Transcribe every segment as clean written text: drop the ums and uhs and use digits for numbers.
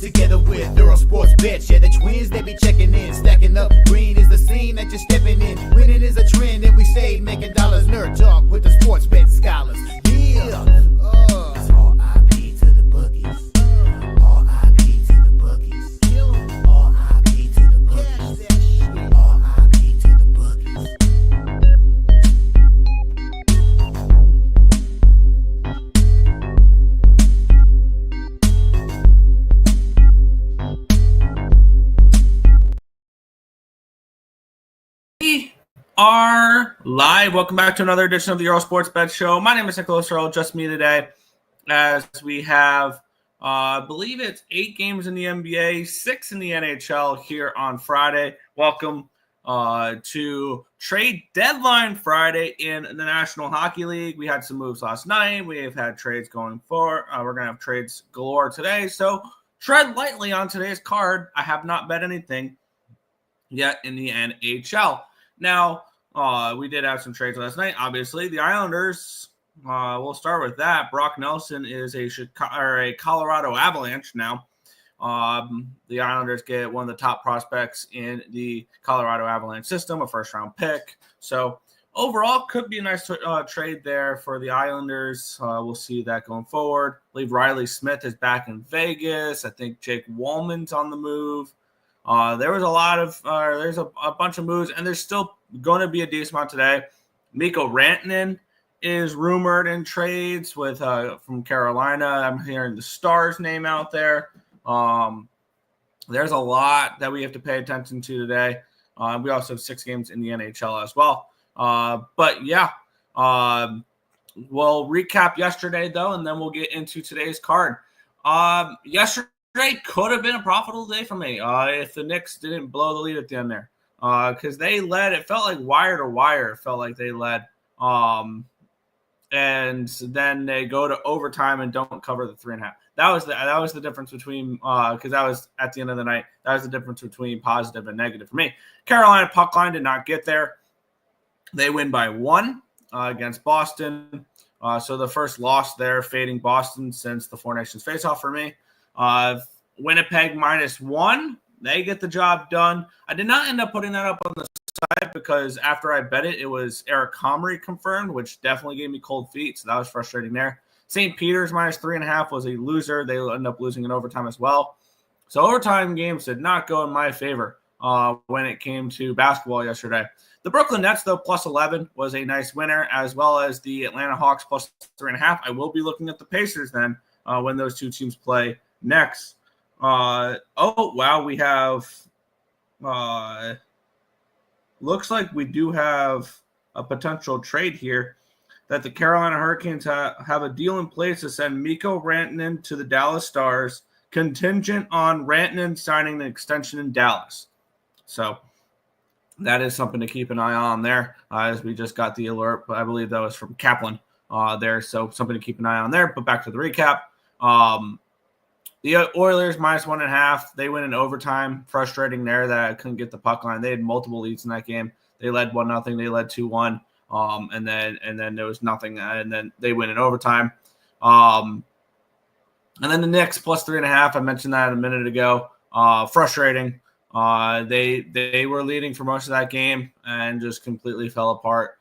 together with Earle Sports Bets. Yeah, the twins, they be checking in, stacking up. Green is the scene that you're stepping in. Winning is a trend, and we stay making dollars. Nerd talk with the sports bet scholars. Yeah. It's R.I.P. to the bookies. R.I.P. to the bookies. R.I.P. to the bookies. R.I.P. to the bookies. We are live. Welcome back to another edition of the Earle Sports Bet Show. My name is Nicholas Earle, just me today, as we have, I believe it's 8 games in the NBA, 6 in the NHL here on Friday. Welcome to Trade Deadline Friday in the National Hockey League. We had some moves last night. We have had trades going forward. We're going to have trades galore today, so tread lightly on today's card. I have not bet anything yet in the NHL. Now, we did have some trades last night. Obviously, the Islanders, we'll start with that. Brock Nelson is a Colorado Avalanche now. The Islanders get one of the top prospects in the Colorado Avalanche system, a first-round pick. So, overall, could be a nice trade there for the Islanders. We'll see that going forward. I believe Riley Smith is back in Vegas. I think Jake Wallman's on the move. There was there's a bunch of moves, and there's still going to be a decent amount today. Mikko Rantanen is rumored in trades with from Carolina. I'm hearing the Stars name out there. There's a lot that we have to pay attention to today. We also have 6 games in the NHL as well. But yeah, we'll recap yesterday though, and then we'll get into today's card. Yesterday could have been a profitable day for me if the Knicks didn't blow the lead at the end there, because they led. It felt like wire to wire. It felt like they led, and then they go to overtime and don't cover the 3.5. That was the difference between because that was at the end of the night. That was the difference between positive and negative for me. Carolina puck line did not get there. They win by 1 against Boston. So the first loss there, fading Boston since the Four Nations faceoff for me. Winnipeg -1. They get the job done. I did not end up putting that up on the site because after I bet it, it was Eric Comrie confirmed, which definitely gave me cold feet. So that was frustrating there. St. Peter's -3.5 was a loser. They ended up losing in overtime as well. So overtime games did not go in my favor when it came to basketball yesterday. The Brooklyn Nets, though, +11 was a nice winner, as well as the Atlanta Hawks +3.5. I will be looking at the Pacers then when those two teams play next. Wow, we have looks like we do have a potential trade here that the Carolina Hurricanes have a deal in place to send Mikko Rantanen to the Dallas Stars, contingent on Rantanen signing an extension in Dallas. So that is something to keep an eye on there, as we just got the alert, but I believe that was from Kaplan there. So something to keep an eye on there. But back to the recap. The Oilers -1.5. They win in overtime. Frustrating there that I couldn't get the puck line. They had multiple leads in that game. They led 1-0. They led 2-1. And then there was nothing. And then they win in overtime. And then the Knicks +3.5. I mentioned that a minute ago. Frustrating. They were leading for most of that game and just completely fell apart.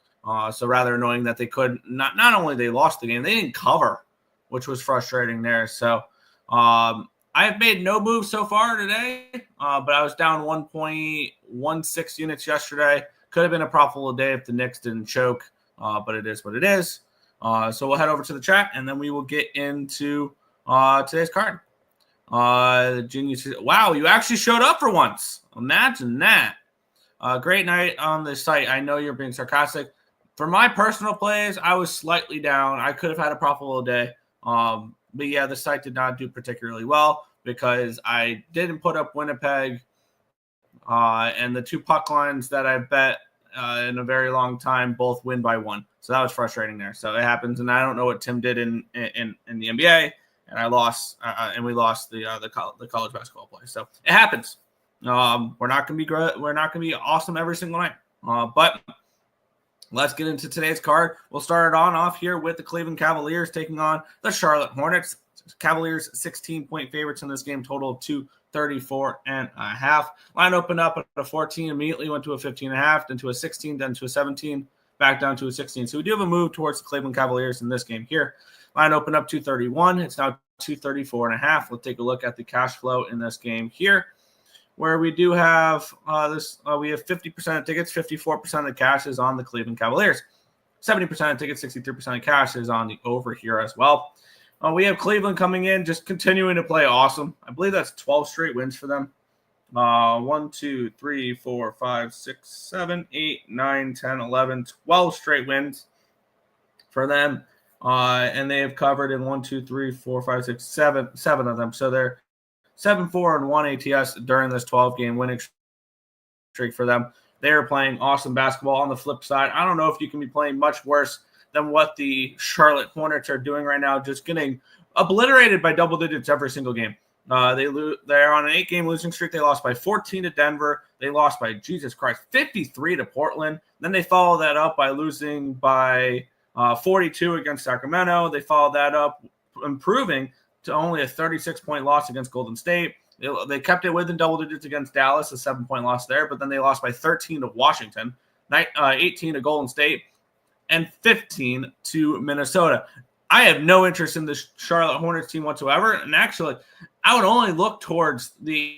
So rather annoying that they could not only they lost the game, they didn't cover, which was frustrating there. So I've made no moves so far today, but I was down 1.16 units yesterday. Could have been a profitable day if the Knicks didn't choke, but it is what it is. So we'll head over to the chat, and then we will get into today's card. Genius. Wow, you actually showed up for once. Imagine that. Great night on the site. I know you're being sarcastic. For my personal plays, I was slightly down. I could have had a profitable day. But yeah, the site did not do particularly well because I didn't put up Winnipeg. And the 2 puck lines that I bet in a very long time both win by 1. So that was frustrating there. So it happens, and I don't know what Tim did in the NBA, and I lost, and we lost the college basketball play. So it happens. We're not gonna be great. We're not gonna be awesome every single night. But let's get into today's card. We'll start it off here with the Cleveland Cavaliers taking on the Charlotte Hornets. Cavaliers 16-point favorites in this game, total of 234.5. Line opened up at a 14, immediately went to a 15.5, then to a 16, then to a 17, back down to a 16. So we do have a move towards the Cleveland Cavaliers in this game here. Line opened up 231. It's now 234.5. Let's take a look at the cash flow in this game here, where we do have we have 50% of tickets, 54% of the cash is on the Cleveland Cavaliers. 70% of tickets, 63% of cash is on the over here as well. We have Cleveland coming in, just continuing to play awesome. I believe that's 12 straight wins for them. 1, 2, 3, 4, 5, 6, 7, 8, 9, 10, 11, 12 straight wins for them. And they have covered in 1, 2, 3, 4, 5, 6, 7 of them. So they're 7-4-1 ATS during this 12-game winning streak for them. They are playing awesome basketball. On the flip side, I don't know if you can be playing much worse than what the Charlotte Hornets are doing right now, just getting obliterated by double digits every single game. They're on an 8-game losing streak. They lost by 14 to Denver. They lost by, Jesus Christ, 53 to Portland. Then they follow that up by losing by 42 against Sacramento. They followed that up, improving to only a 36-point loss against Golden State. They kept it within double digits against Dallas, a 7-point loss there, but then they lost by 13 to Washington, 18 to Golden State, and 15 to Minnesota. I have no interest in the Charlotte Hornets team whatsoever, and actually, I would only look towards the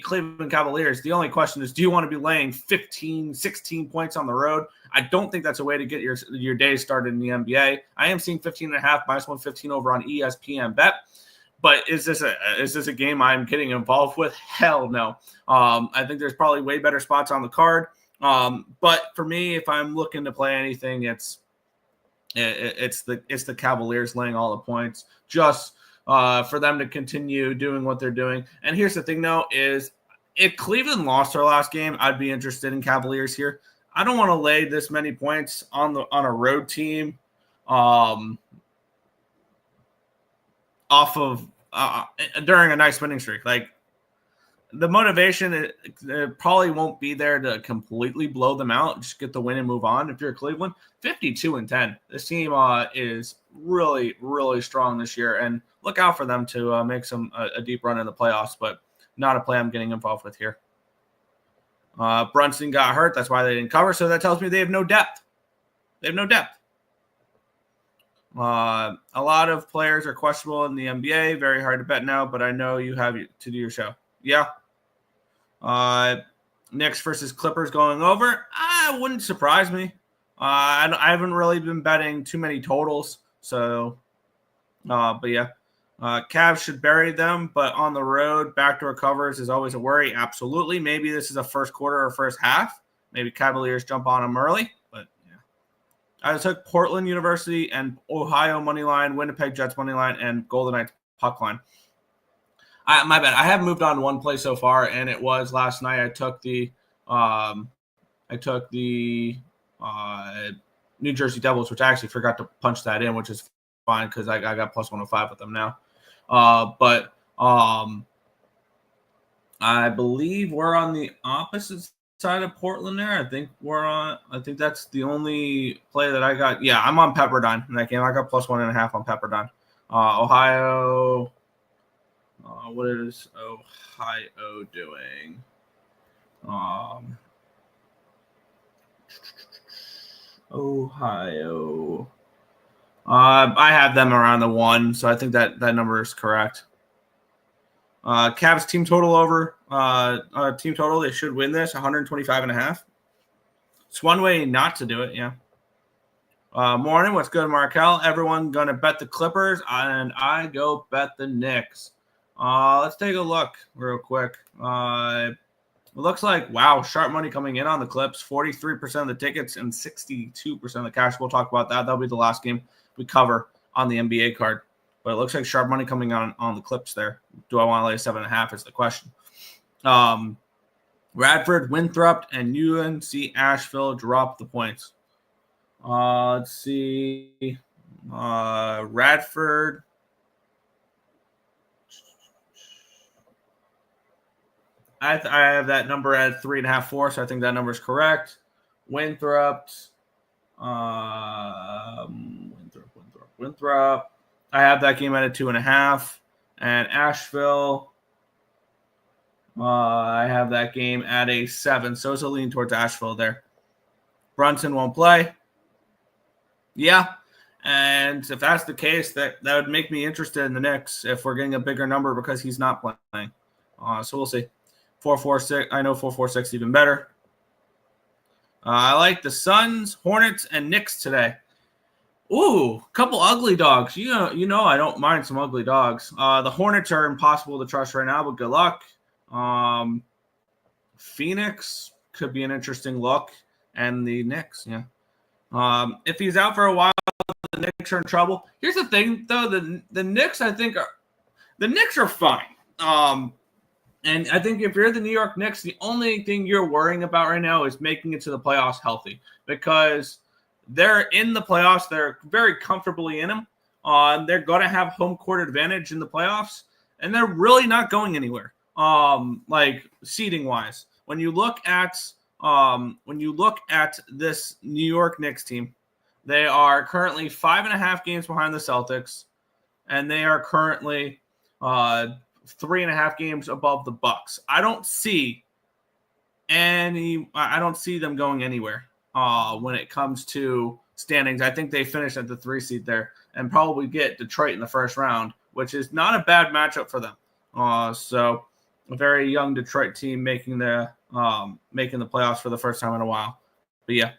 Cleveland Cavaliers. The only question is, do you want to be laying 15, 16 points on the road? I don't think that's a way to get your day started in the NBA. I am seeing 15.5, -115 over on ESPN Bet. But is this a game I'm getting involved with? Hell no. I think there's probably way better spots on the card. But for me, if I'm looking to play anything, it's the Cavaliers laying all the points, just for them to continue doing what they're doing. And here's the thing, though, is if Cleveland lost their last game, I'd be interested in Cavaliers here. I don't want to lay this many points on a road team. Off of during a nice winning streak. Like, the motivation, it probably won't be there to completely blow them out, just get the win and move on. If you're Cleveland, 52-10. This team is really, really strong this year, and look out for them to make a deep run in the playoffs, but not a play I'm getting involved with here. Brunson got hurt. That's why they didn't cover, so that tells me they have no depth. A lot of players are questionable in the NBA. Very hard to bet now, but I know you have to do your show. Yeah. Knicks versus Clippers going over. Wouldn't surprise me. I haven't really been betting too many totals. So, but yeah. Cavs should bury them, but on the road, backdoor covers is always a worry. Absolutely. Maybe this is a first quarter or first half. Maybe Cavaliers jump on them early. I took Portland University and Ohio money line, Winnipeg Jets money line, and Golden Knights puck line. My bad. I have moved on one play so far, and it was last night. I took the New Jersey Devils, which I actually forgot to punch that in, which is fine because I got plus 105 with them now. But I believe we're on the opposite side of Portland there. I think that's the only play that I got. Yeah, I'm on Pepperdine in that game. I got plus 1.5 on Pepperdine. Ohio. What is Ohio doing? Ohio. I have them around the 1, so I think that number is correct. Cavs team total over. Team total, they should win this, 125.5. It's one way not to do it, yeah. Morning, what's good, Markel? Everyone going to bet the Clippers, and I go bet the Knicks. Let's take a look real quick. It looks like, wow, sharp money coming in on the Clips, 43% of the tickets and 62% of the cash. We'll talk about that. That'll be the last game we cover on the NBA card. But it looks like sharp money coming on the Clips there. Do I want to lay 7.5 is the question. Radford, Winthrop, and UNC Asheville drop the points. Let's see. Radford. I have that number at 3.5, 4, so I think that number is correct. Winthrop. I have that game at a 2.5. And Asheville, I have that game at a 7. So it's a lean towards Asheville there. Brunson won't play. Yeah. And if that's the case, that would make me interested in the Knicks if we're getting a bigger number because he's not playing. So we'll see. 4-4-6. I know 4-4-6 even better. I like the Suns, Hornets, and Knicks today. Ooh, couple ugly dogs. You know I don't mind some ugly dogs. The Hornets are impossible to trust right now, but good luck. Phoenix could be an interesting look. And the Knicks, yeah. If he's out for a while, the Knicks are in trouble. Here's the thing, though. The Knicks, I think, are fine. And I think if you're the New York Knicks, the only thing you're worrying about right now is making it to the playoffs healthy because they're in the playoffs. They're very comfortably in them. They're going to have home court advantage in the playoffs, and they're really not going anywhere. Like seeding wise, when you look at this New York Knicks team, they are currently 5.5 games behind the Celtics, and they are currently 3.5 games above the Bucks. I don't see them going anywhere when it comes to standings. I think they finish at the 3 seed there and probably get Detroit in the first round, which is not a bad matchup for them. So a very young Detroit team making the playoffs for the first time in a while. But yeah,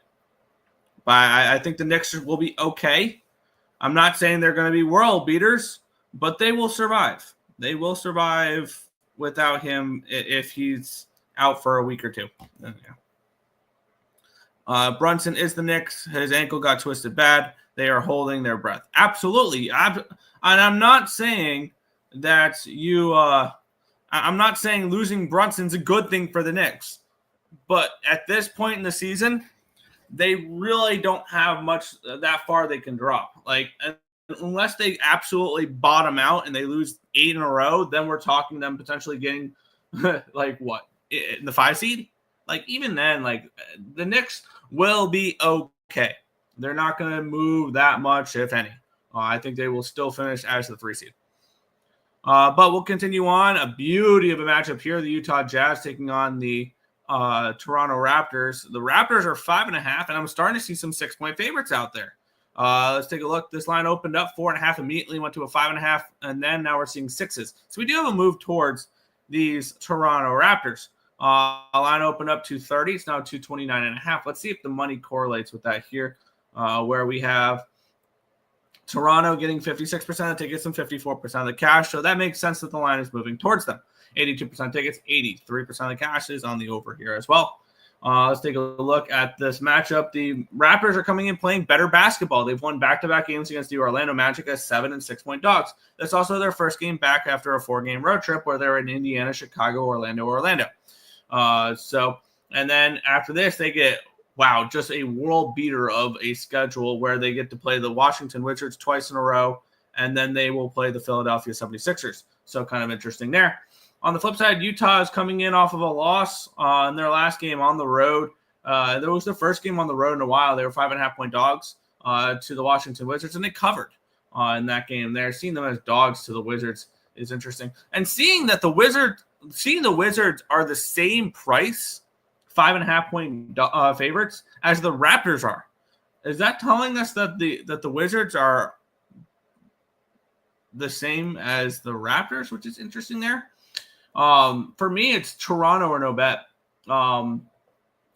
I think the Knicks will be okay. I'm not saying they're going to be world beaters, but they will survive. They will survive without him if he's out for a week or two. Yeah. Brunson is the Knicks. His ankle got twisted bad. They are holding their breath. Absolutely. And I'm not saying that I'm not saying losing Brunson's a good thing for the Knicks. But at this point in the season, they really don't have much that far they can drop. Like, unless they absolutely bottom out and they lose 8 in a row, then we're talking them potentially getting like what, in the 5 seed? Like even then, like the Knicks will be okay. They're not going to move that much, if any. I think they will still finish as the 3 seed. But we'll continue on. A beauty of a matchup here. The Utah Jazz taking on the Toronto Raptors. The Raptors are 5.5, and I'm starting to see some 6-point favorites out there. Let's take a look. This line opened up 4.5 immediately, went to a 5.5, and then now we're seeing 6s. So we do have a move towards these Toronto Raptors. Line opened up to 30. It's now 229.5. Let's see if the money correlates with that here, where we have Toronto getting 56% of the tickets and 54% of the cash. So that makes sense that the line is moving towards them. 82% tickets, 83% of the cash is on the over here as well. Let's take a look at this matchup. The Raptors are coming in playing better basketball. They've won back-to-back games against the Orlando Magic as 7- and 6-point dogs. That's also their first game back after a 4-game road trip where they're in Indiana, Chicago, Orlando. And then after this, they get, just a world beater of a schedule where they get to play the Washington Wizards twice in a row, and then they will play the Philadelphia 76ers. So kind of interesting there. On the flip side, Utah is coming in off of a loss in their last game on the road. That was their first game on the road in a while. They were 5.5-point dogs to the Washington Wizards, and they covered in that game there. Seeing them as dogs to the Wizards is interesting. And seeing the Wizards are the same price, 5.5-point favorites, as the Raptors are. Is that telling us that the Wizards are the same as the Raptors, which is interesting there? For me, it's Toronto or no bet. The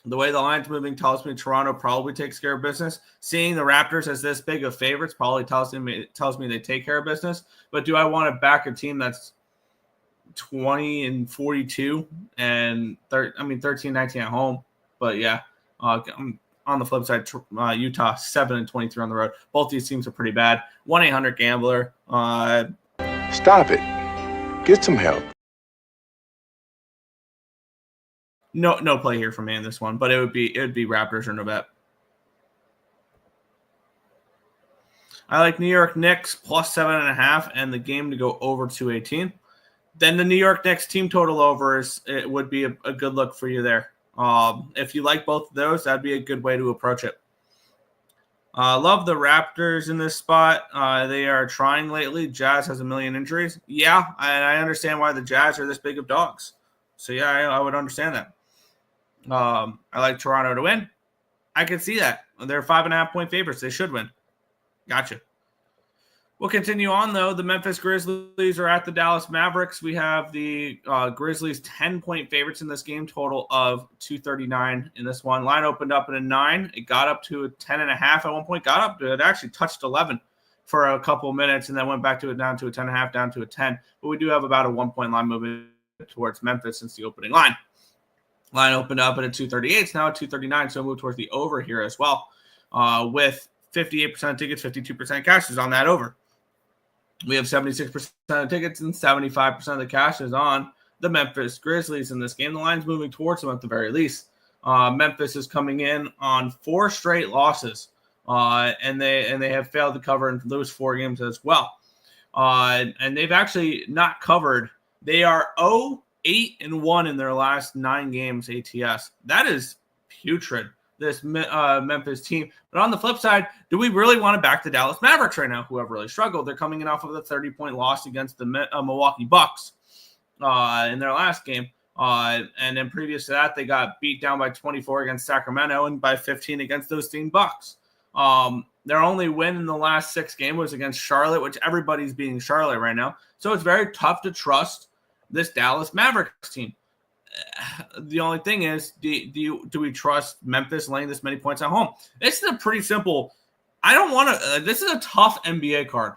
way the line's moving tells me Toronto probably takes care of business. Seeing the Raptors as this big of favorites probably tells me they take care of business. But do I want to back a team that's 20-42 and 13-19 at home? But yeah, on the flip side, Utah 7-23 on the road. Both these teams are pretty bad. 1-800-GAMBLER. Stop it. Get some help. No play here for me in this one, but it would be Raptors or no bet. I like New York Knicks plus 7.5 and the game to go over 218. Then the New York Knicks team total overs, it would be a good look for you there. If you like both of those, that'd be a good way to approach it. Love the Raptors in this spot. They are trying lately. Jazz has a million injuries. Yeah, and I understand why the Jazz are this big of dogs. So, yeah, I would understand that. I like Toronto to win. I can see that. They're 5.5-point favorites. They should win. Gotcha. We'll continue on, though. The Memphis Grizzlies are at the Dallas Mavericks. We have the Grizzlies 10-point favorites in this game, total of 239 in this one. Line opened up at a 9. It got up to a 10.5 at one point. Got up to it. Actually touched 11 for a couple of minutes, and then went back to it down to a 10.5, down to a 10. But we do have about a 1-point line movement towards Memphis since the opening line. Line opened up at a 238. It's now at 239, so move towards the over here as well. With 58% of tickets, 52% cash is on that over. We have 76% of tickets and 75% of the cash is on the Memphis Grizzlies in this game. The line's moving towards them at the very least. Memphis is coming in on 4 straight losses, and they have failed to cover in those 4 games as well. And they've actually not covered. They are 0-8-1 in their last 9 games ATS. That is putrid, this Memphis team. But on the flip side, do we really want to back the Dallas Mavericks right now, who have really struggled? They're coming in off of the 30-point loss against the Milwaukee Bucks in their last game. And then previous to that, they got beat down by 24 against Sacramento and by 15 against those same Bucks. Their only win in the last 6 games was against Charlotte, which everybody's beating Charlotte right now. So it's very tough to trust this Dallas Mavericks team. The only thing is, do we trust Memphis laying this many points at home? This is a pretty simple. I don't want to. This is a tough NBA card.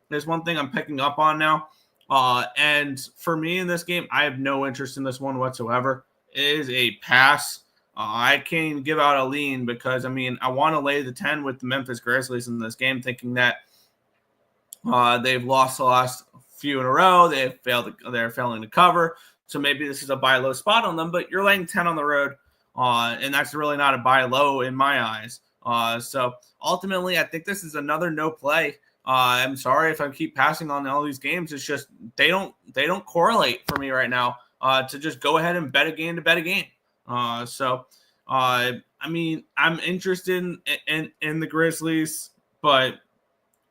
There's one thing I'm picking up on now, and for me in this game, I have no interest in this one whatsoever. It is a pass. I can't even give out a lean because I want to lay the 10 with the Memphis Grizzlies in this game, thinking that they've lost the last few in a row. They're failing to cover. So maybe this is a buy low spot on them, but you're laying 10 on the road, and that's really not a buy low in my eyes. So ultimately, I think this is another no play. I'm sorry if I keep passing on all these games. It's just they don't correlate for me right now to just go ahead and bet a game to bet a game. I'm interested in the Grizzlies, but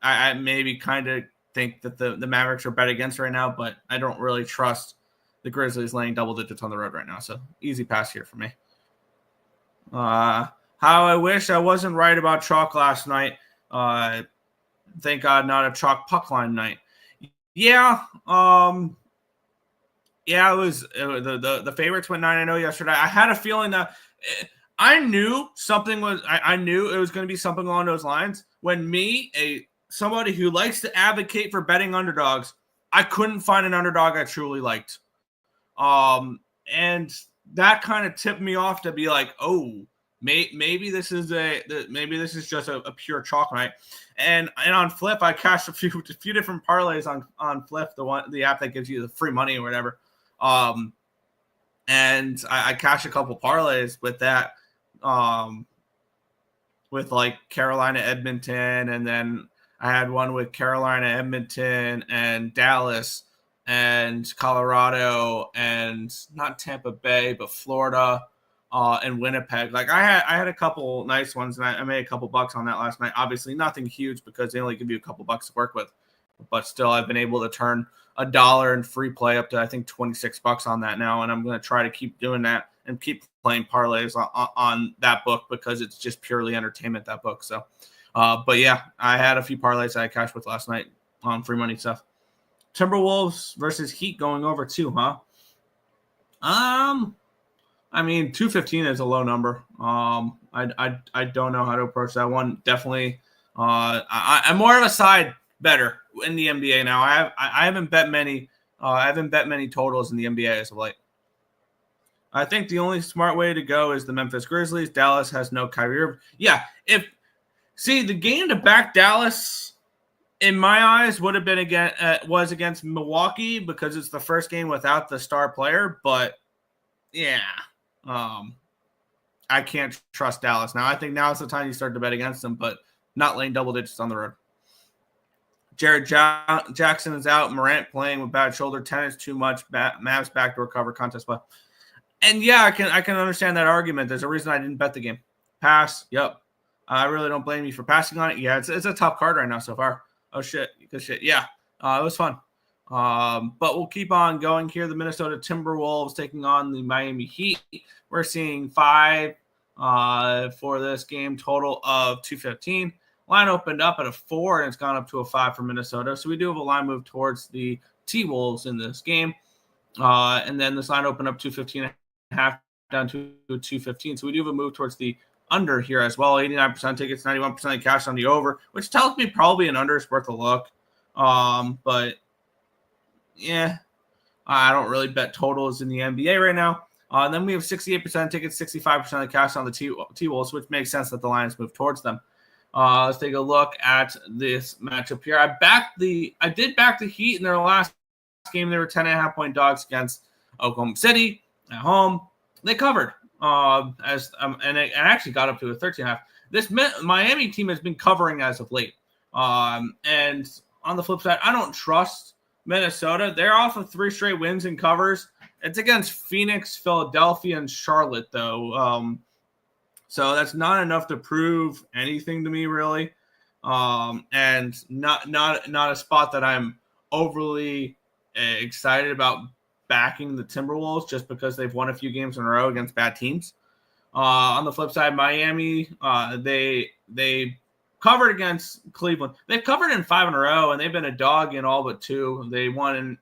I maybe kind of think that the Mavericks are bet against right now, but I don't really trust the Grizzlies laying double digits on the road right now. So easy pass here for me. How I wish I wasn't right about chalk last night. Thank God not a chalk puck line night. Yeah. It was the favorites went 9-0 yesterday. I had a feeling that I knew something was. I knew it was going to be something along those lines. When somebody who likes to advocate for betting underdogs, I couldn't find an underdog I truly liked. And that kind of tipped me off to be like, oh, maybe this is just a pure chalk night. And on Flip, I cashed a few different parlays on Flip, the app that gives you the free money or whatever. And I cashed a couple parlays with that, with like Carolina, Edmonton, and then I had one with Carolina, Edmonton, and Dallas, and Colorado, and not Tampa Bay, but Florida, and Winnipeg. Like I had a couple nice ones, and I made a couple bucks on that last night. Obviously, nothing huge because they only give you a couple bucks to work with, but still, I've been able to turn $1 in free play up to I think $26 on that now, and I'm going to try to keep doing that and keep playing parlays on that book because it's just purely entertainment, that book. So, but yeah, I had a few parlays that I cashed with last night on free money stuff. Timberwolves versus Heat going over 2, huh? 215 is a low number. I don't know how to approach that one. Definitely, I'm more of a side better in the NBA now. I haven't bet many. I haven't bet many totals in the NBA as of late. I think the only smart way to go is the Memphis Grizzlies. Dallas has no Kyrie Irving. Yeah, the game to back Dallas, in my eyes, would have been against Milwaukee because it's the first game without the star player. But yeah, I can't trust Dallas now. I think now is the time you start to bet against them, but not laying double digits on the road. Jared Jackson is out. Morant playing with bad shoulder. 10 is too much. Mavs backdoor cover contest play. And yeah, I can understand that argument. There's a reason I didn't bet the game. Pass. Yep. I really don't blame you for passing on it. Yeah, it's a tough card right now so far. Oh, shit. Good shit. Yeah, it was fun. But we'll keep on going here. The Minnesota Timberwolves taking on the Miami Heat. We're seeing 5 for this game, total of 215. Line opened up at a 4, and it's gone up to a 5 for Minnesota. So we do have a line move towards the T-Wolves in this game. And then this line opened up 215.5 down to 215. So we do have a move towards the under here as well. 89% tickets, 91% of cash on the over, which tells me probably an under is worth a look. But yeah, I don't really bet totals in the NBA right now. And then we have 68% tickets, 65% of cash on the T-Wolves, which makes sense that the Lions move towards them. Let's take a look at this matchup here. I did back the Heat in their last game. They were 10.5-point dogs against Oklahoma City at home. They covered and it actually got up to a 13.5. This Miami team has been covering as of late. And on the flip side, I don't trust Minnesota. They're off of 3 straight wins and covers. It's against Phoenix, Philadelphia, and Charlotte, though. So that's not enough to prove anything to me, really. And not a spot that I'm overly excited about backing the Timberwolves just because they've won a few games in a row against bad teams. On the flip side, Miami, they covered against Cleveland. They've covered in 5 in a row, and they've been a dog in all but 2. They won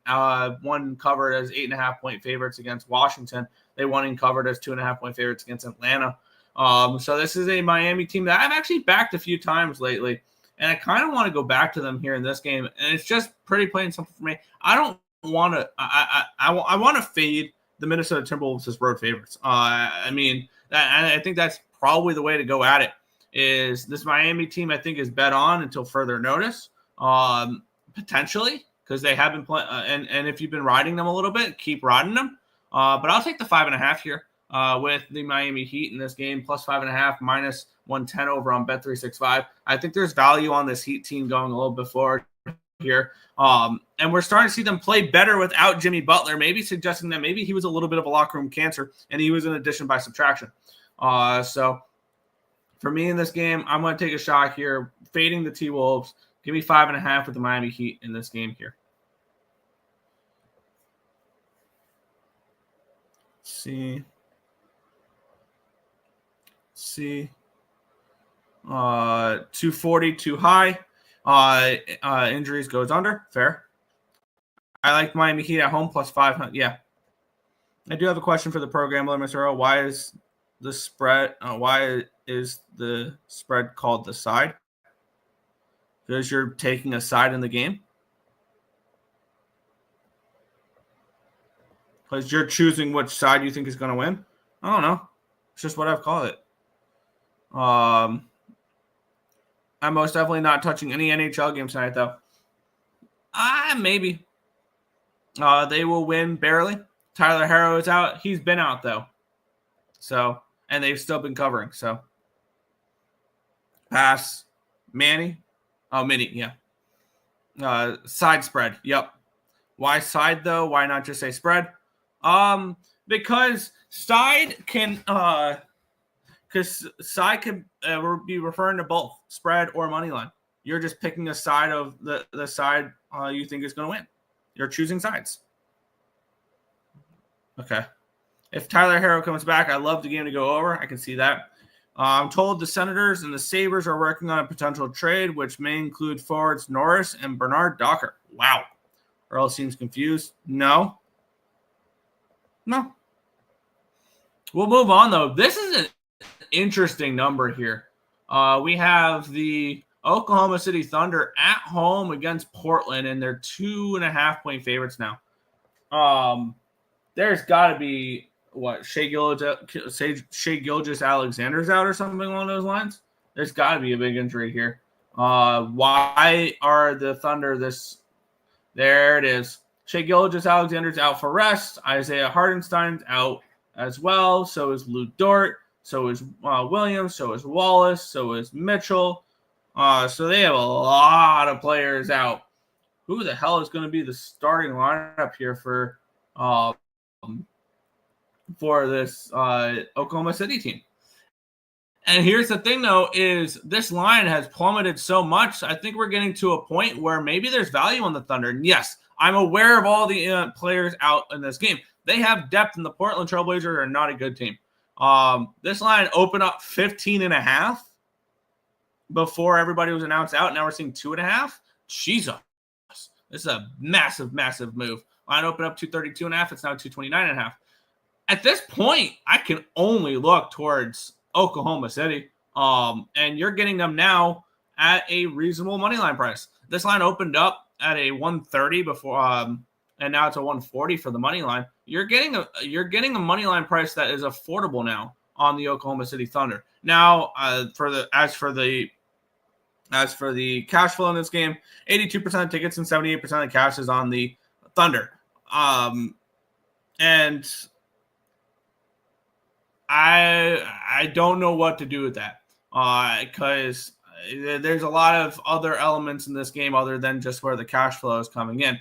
one covered as 8.5-point favorites against Washington. They won and covered as 2.5-point favorites against Atlanta. So this is a Miami team that I've actually backed a few times lately, and I kind of want to go back to them here in this game. And it's just pretty plain simple for me. I don't want to. I want to fade the Minnesota Timberwolves as road favorites. I think that's probably the way to go at it. Is this Miami team? I think is bet on until further notice, potentially, because they have been playing. And if you've been riding them a little bit, keep riding them. But I'll take the 5.5 here with the Miami Heat in this game, plus 5.5, minus 110 over on Bet365. I think there's value on this Heat team going a little bit forward here. And we're starting to see them play better without Jimmy Butler, maybe suggesting that maybe he was a little bit of a locker room cancer and he was an addition by subtraction. So for me in this game, I'm going to take a shot here, fading the T-Wolves. Give me 5.5 with the Miami Heat in this game here. Let's see. 240 too high. Injuries goes under. Fair. I like Miami Heat at home plus 500. Yeah. I do have a question for the program, Mr. Earle. Why is the spread called the side? Because you're taking a side in the game? Because you're choosing which side you think is going to win? I don't know. It's just what I've called it. I'm most definitely not touching any NHL games tonight, though. Maybe. They will win barely. Tyler Herro is out. He's been out, though. So, and they've still been covering. So, pass. Manny. Oh, Minnie, yeah. Side spread. Yep. Why side, though? Why not just say spread? Because side can be referring to both spread or money line. You're just picking a side of the side you think is going to win. You're choosing sides. Okay. If Tyler Herro comes back, I love the game to go over. I can see that. I'm told the Senators and the Sabres are working on a potential trade, which may include forwards Norris and Bernard Docker. Wow. Earle seems confused. No. We'll move on, though. This is an interesting number here. We have the Oklahoma City Thunder at home against Portland, and they're 2.5-point favorites now. There's got to be, Shai Gilgeous-Alexander's out or something along those lines? There's got to be a big injury here. Why are the Thunder this? There it is. Shai Gilgeous-Alexander's out for rest. Isaiah Hartenstein's out as well. So is Lou Dort. So is Williams. So is Wallace. So is Mitchell. So they have a lot of players out. Who the hell is going to be the starting lineup here for this Oklahoma City team? And here's the thing, though, is this line has plummeted so much. I think we're getting to a point where maybe there's value on the Thunder. And yes, I'm aware of all the players out in this game. They have depth, and the Portland Trailblazers are not a good team. This line opened up 15.5 before everybody was announced out. Now we're seeing 2.5. Jesus. This is a massive, massive move. Line opened up 232.5. It's now 229.5. At this point, I can only look towards Oklahoma City. And you're getting them now at a reasonable money line price. This line opened up at a 130 before, and now it's a 140 for the money line. You're getting a money line price that is affordable now on the Oklahoma City Thunder. Now, as for the cash flow in this game, 82% of tickets and 78% of the cash is on the Thunder. And I don't know what to do with that because there's a lot of other elements in this game other than just where the cash flow is coming in.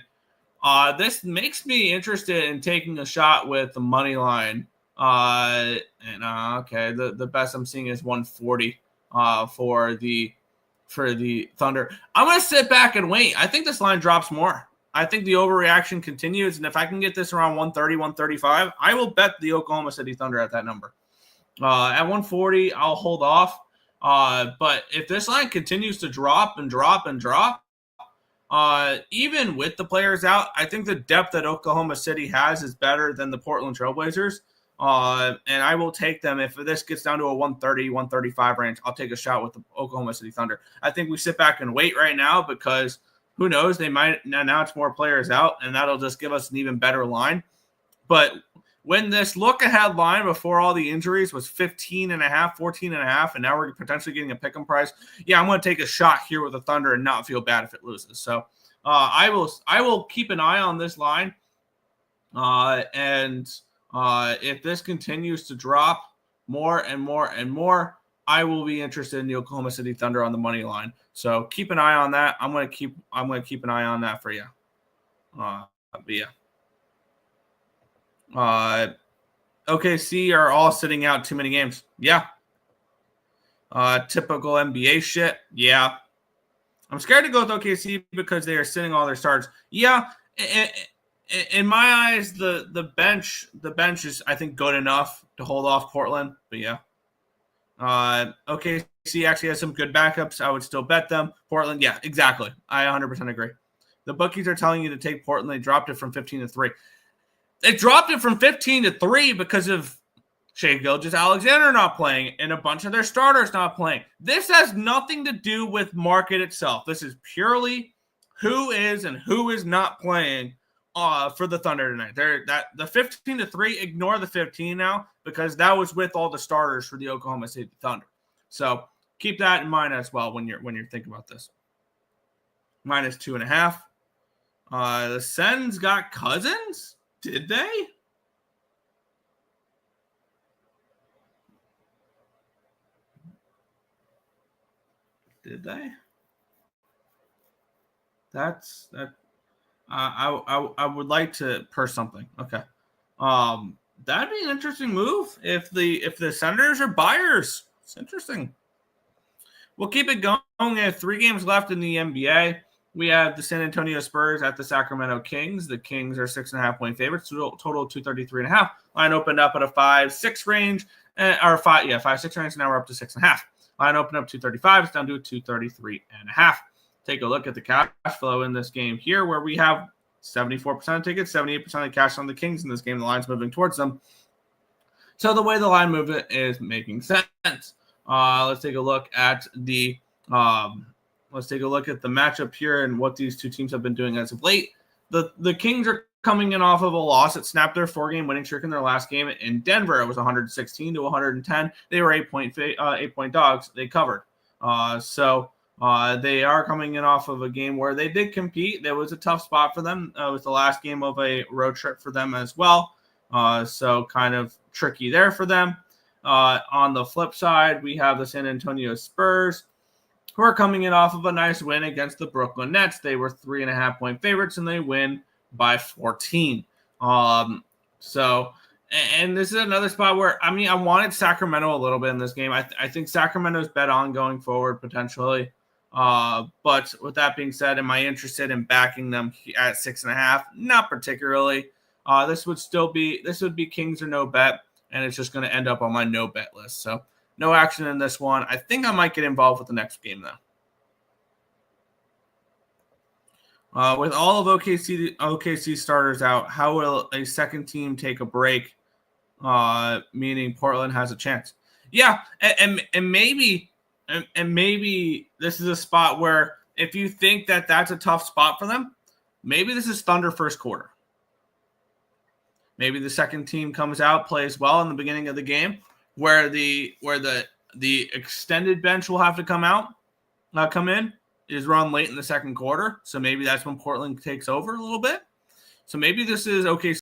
This makes me interested in taking a shot with the money line. Okay, the best I'm seeing is 140 for the Thunder. I'm going to sit back and wait. I think this line drops more. I think the overreaction continues, and if I can get this around 130, 135, I will bet the Oklahoma City Thunder at that number. At 140, I'll hold off. But if this line continues to drop and drop and drop, even with the players out, I think the depth that Oklahoma City has is better than the Portland Trailblazers. And I will take them. If this gets down to a 130, 135 range, I'll take a shot with the Oklahoma City Thunder. I think we sit back and wait right now because who knows? They might announce more players out, and that'll just give us an even better line. But when this look-ahead line before all the injuries was 15.5, 14.5, and now we're potentially getting a pick-em price, yeah, I'm going to take a shot here with the Thunder and not feel bad if it loses. So I will keep an eye on this line, and if this continues to drop more and more and more, I will be interested in the Oklahoma City Thunder on the money line. So keep an eye on that. I'm going to keep an eye on that for you. But yeah. OKC are all sitting out too many games. Yeah. Typical NBA shit. Yeah. I'm scared to go with OKC because they are sitting all their stars. Yeah. In my eyes, the bench is, I think, good enough to hold off Portland. But yeah. OKC actually has some good backups. I would still bet them. Portland, yeah, exactly. I 100% agree. The bookies are telling you to take Portland. They dropped it from 15-3. They dropped it from 15-3 because of Shai Gilgeous-Alexander not playing and a bunch of their starters not playing. This has nothing to do with market itself. This is purely who is and who is not playing for the Thunder tonight. The 15-3, ignore the 15 now because that was with all the starters for the Oklahoma City Thunder. So keep that in mind as well when you're thinking about this. -2.5. The Sens got Cousins? Did they? Did they? That's that. I would like to purse something. Okay. That'd be an interesting move if the Senators are buyers. It's interesting. We'll keep it going. We have 3 games left in the NBA. We have the San Antonio Spurs at the Sacramento Kings. The Kings are 6.5-point favorites. Total 233.5. Line opened up at a 5-6 range, or 5-6 range. Now we're up to 6.5. Line opened up 235. It's down to a 233.5. Take a look at the cash flow in this game here, where we have 74% of tickets, 78% of cash on the Kings in this game. The line's moving towards them. So the way the line movement is making sense. Let's take a look at the matchup here and what these two teams have been doing as of late. The Kings are coming in off of a loss that snapped their 4-game winning streak in their last game in Denver. It was 116-110. They were 8-point dogs. They covered. So they are coming in off of a game where they did compete. There was a tough spot for them. It was the last game of a road trip for them as well. So kind of tricky there for them. On the flip side, we have the San Antonio Spurs, who are coming in off of a nice win against the Brooklyn Nets. They were 3.5-point favorites, and they win by 14. So And this is another spot where, I mean, I wanted Sacramento a little bit in this game. I think Sacramento's bet on going forward potentially. But with that being said, am I interested in backing them at 6.5? Not particularly. This would be Kings or no bet, and it's just going to end up on my no bet list. So no action in this one. I think I might get involved with the next game though. With all of OKC starters out, how will a second team take a break? Meaning Portland has a chance. Yeah, and maybe this is a spot where if you think that that's a tough spot for them, maybe this is Thunder first quarter. Maybe the second team comes out, plays well in the beginning of the game, where the extended bench will have to come in. Is run late in the second quarter. So maybe that's when Portland takes over a little bit. So maybe this is OKC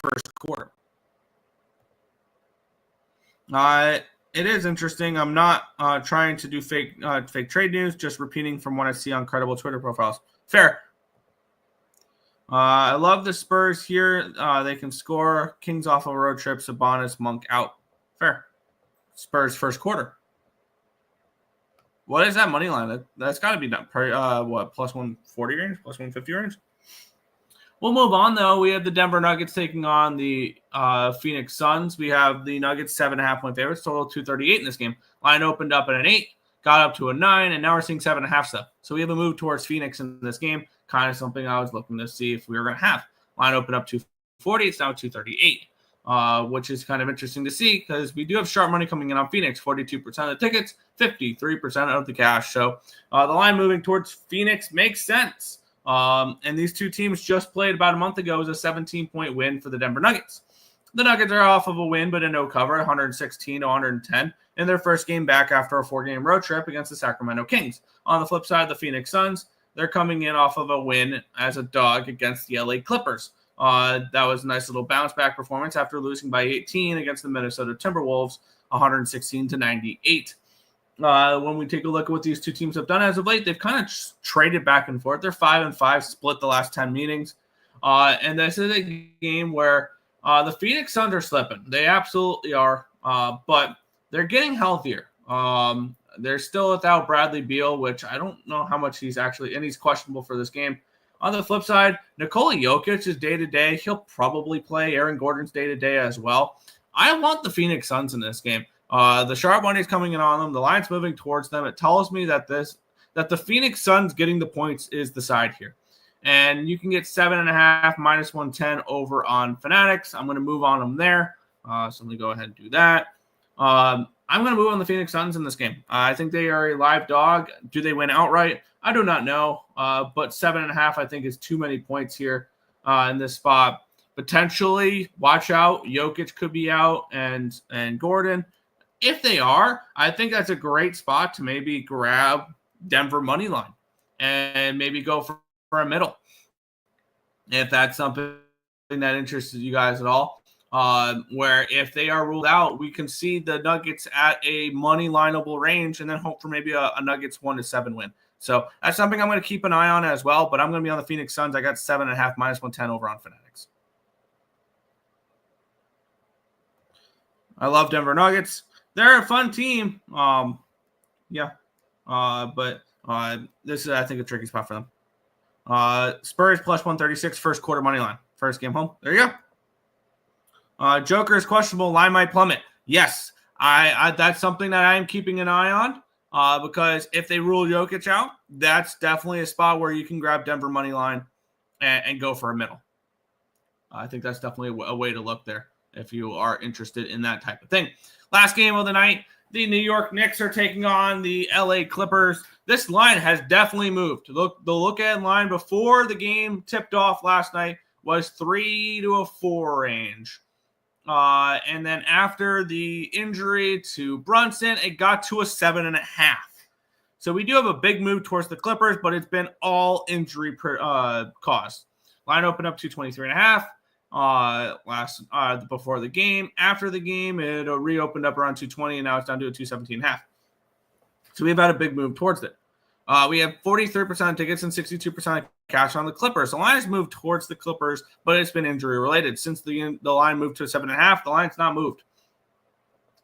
first quarter. It is interesting. I'm not trying to do fake trade news, just repeating from what I see on credible Twitter profiles. Fair. I love the Spurs here. They can score. Kings off of a road trip. Sabonis, Monk out. Fair. Spurs first quarter. What is that money line? That's got to be done. Plus 140 range, plus 150 range. We'll move on though. We have the Denver Nuggets taking on the Phoenix Suns. We have the Nuggets 7.5 point favorites, total 238 in this game. Line opened up at an 8, got up to a 9, and now we're seeing 7.5 stuff. So we have a move towards Phoenix in this game. Kind of something I was looking to see if we were going to have. Line opened up 240, it's now 238. Which is kind of interesting to see because we do have sharp money coming in on Phoenix, 42% of the tickets, 53% of the cash. So the line moving towards Phoenix makes sense. And these two teams just played about a month ago. It was a 17-point win for the Denver Nuggets. The Nuggets are off of a win, but a no cover, 116 to 110 in their first game back after a 4-game road trip against the Sacramento Kings. On the flip side, the Phoenix Suns, they're coming in off of a win as a dog against the LA Clippers. That was a nice little bounce back performance after losing by 18 against the Minnesota Timberwolves, 116 to 98. When we take a look at what these two teams have done as of late, they've kind of traded back and forth. They're 5-5, split the last 10 meetings. And this is a game where the Phoenix Suns are slipping. They absolutely are, but they're getting healthier. They're still without Bradley Beal, which I don't know how much he's actually, and he's questionable for this game. On the flip side, Nikola Jokic is day-to-day. He'll probably play. Aaron Gordon's day-to-day as well. I want the Phoenix Suns in this game. The sharp money is coming in on them. The line's moving towards them. It tells me that the Phoenix Suns getting the points is the side here. And you can get 7.5 minus 110 over on Fanatics. I'm going to move on them there. So let me go ahead and do that. I'm going to move on the Phoenix Suns in this game. I think they are a live dog. Do they win outright? I do not know, but 7.5 I think is too many points here in this spot. Potentially, watch out. Jokic could be out and Gordon. If they are, I think that's a great spot to maybe grab Denver money line and maybe go for a middle. If that's something that interests you guys at all. Where if they are ruled out, we can see the Nuggets at a money lineable range and then hope for maybe a Nuggets 1-7 win. So that's something I'm going to keep an eye on as well, but I'm going to be on the Phoenix Suns. I got 7.5 minus 110 over on Fanatics. I love Denver Nuggets. They're a fun team. But this is, I think, a tricky spot for them. Spurs plus 136, first quarter money line. First game home. There you go. Joker is questionable. Line might plummet. Yes, I that's something that I am keeping an eye on. Because if they rule Jokic out, that's definitely a spot where you can grab Denver money line and go for a middle. I think that's definitely a way to look there if you are interested in that type of thing. Last game of the night, the New York Knicks are taking on the LA Clippers. This line has definitely moved. The look-ahead line before the game tipped off last night was 3 to a 4 range. And then after the injury to Brunson, it got to a 7.5. So we do have a big move towards the Clippers, but it's been all injury caused. Line opened up to 23.5 before the game. After the game, it reopened up around 220, and now it's down to a 217.5. So we've had a big move towards it. We have 43% tickets and 62% cash on the Clippers. The line has moved towards the Clippers, but it's been injury related. Since the line moved to 7.5, the line's not moved.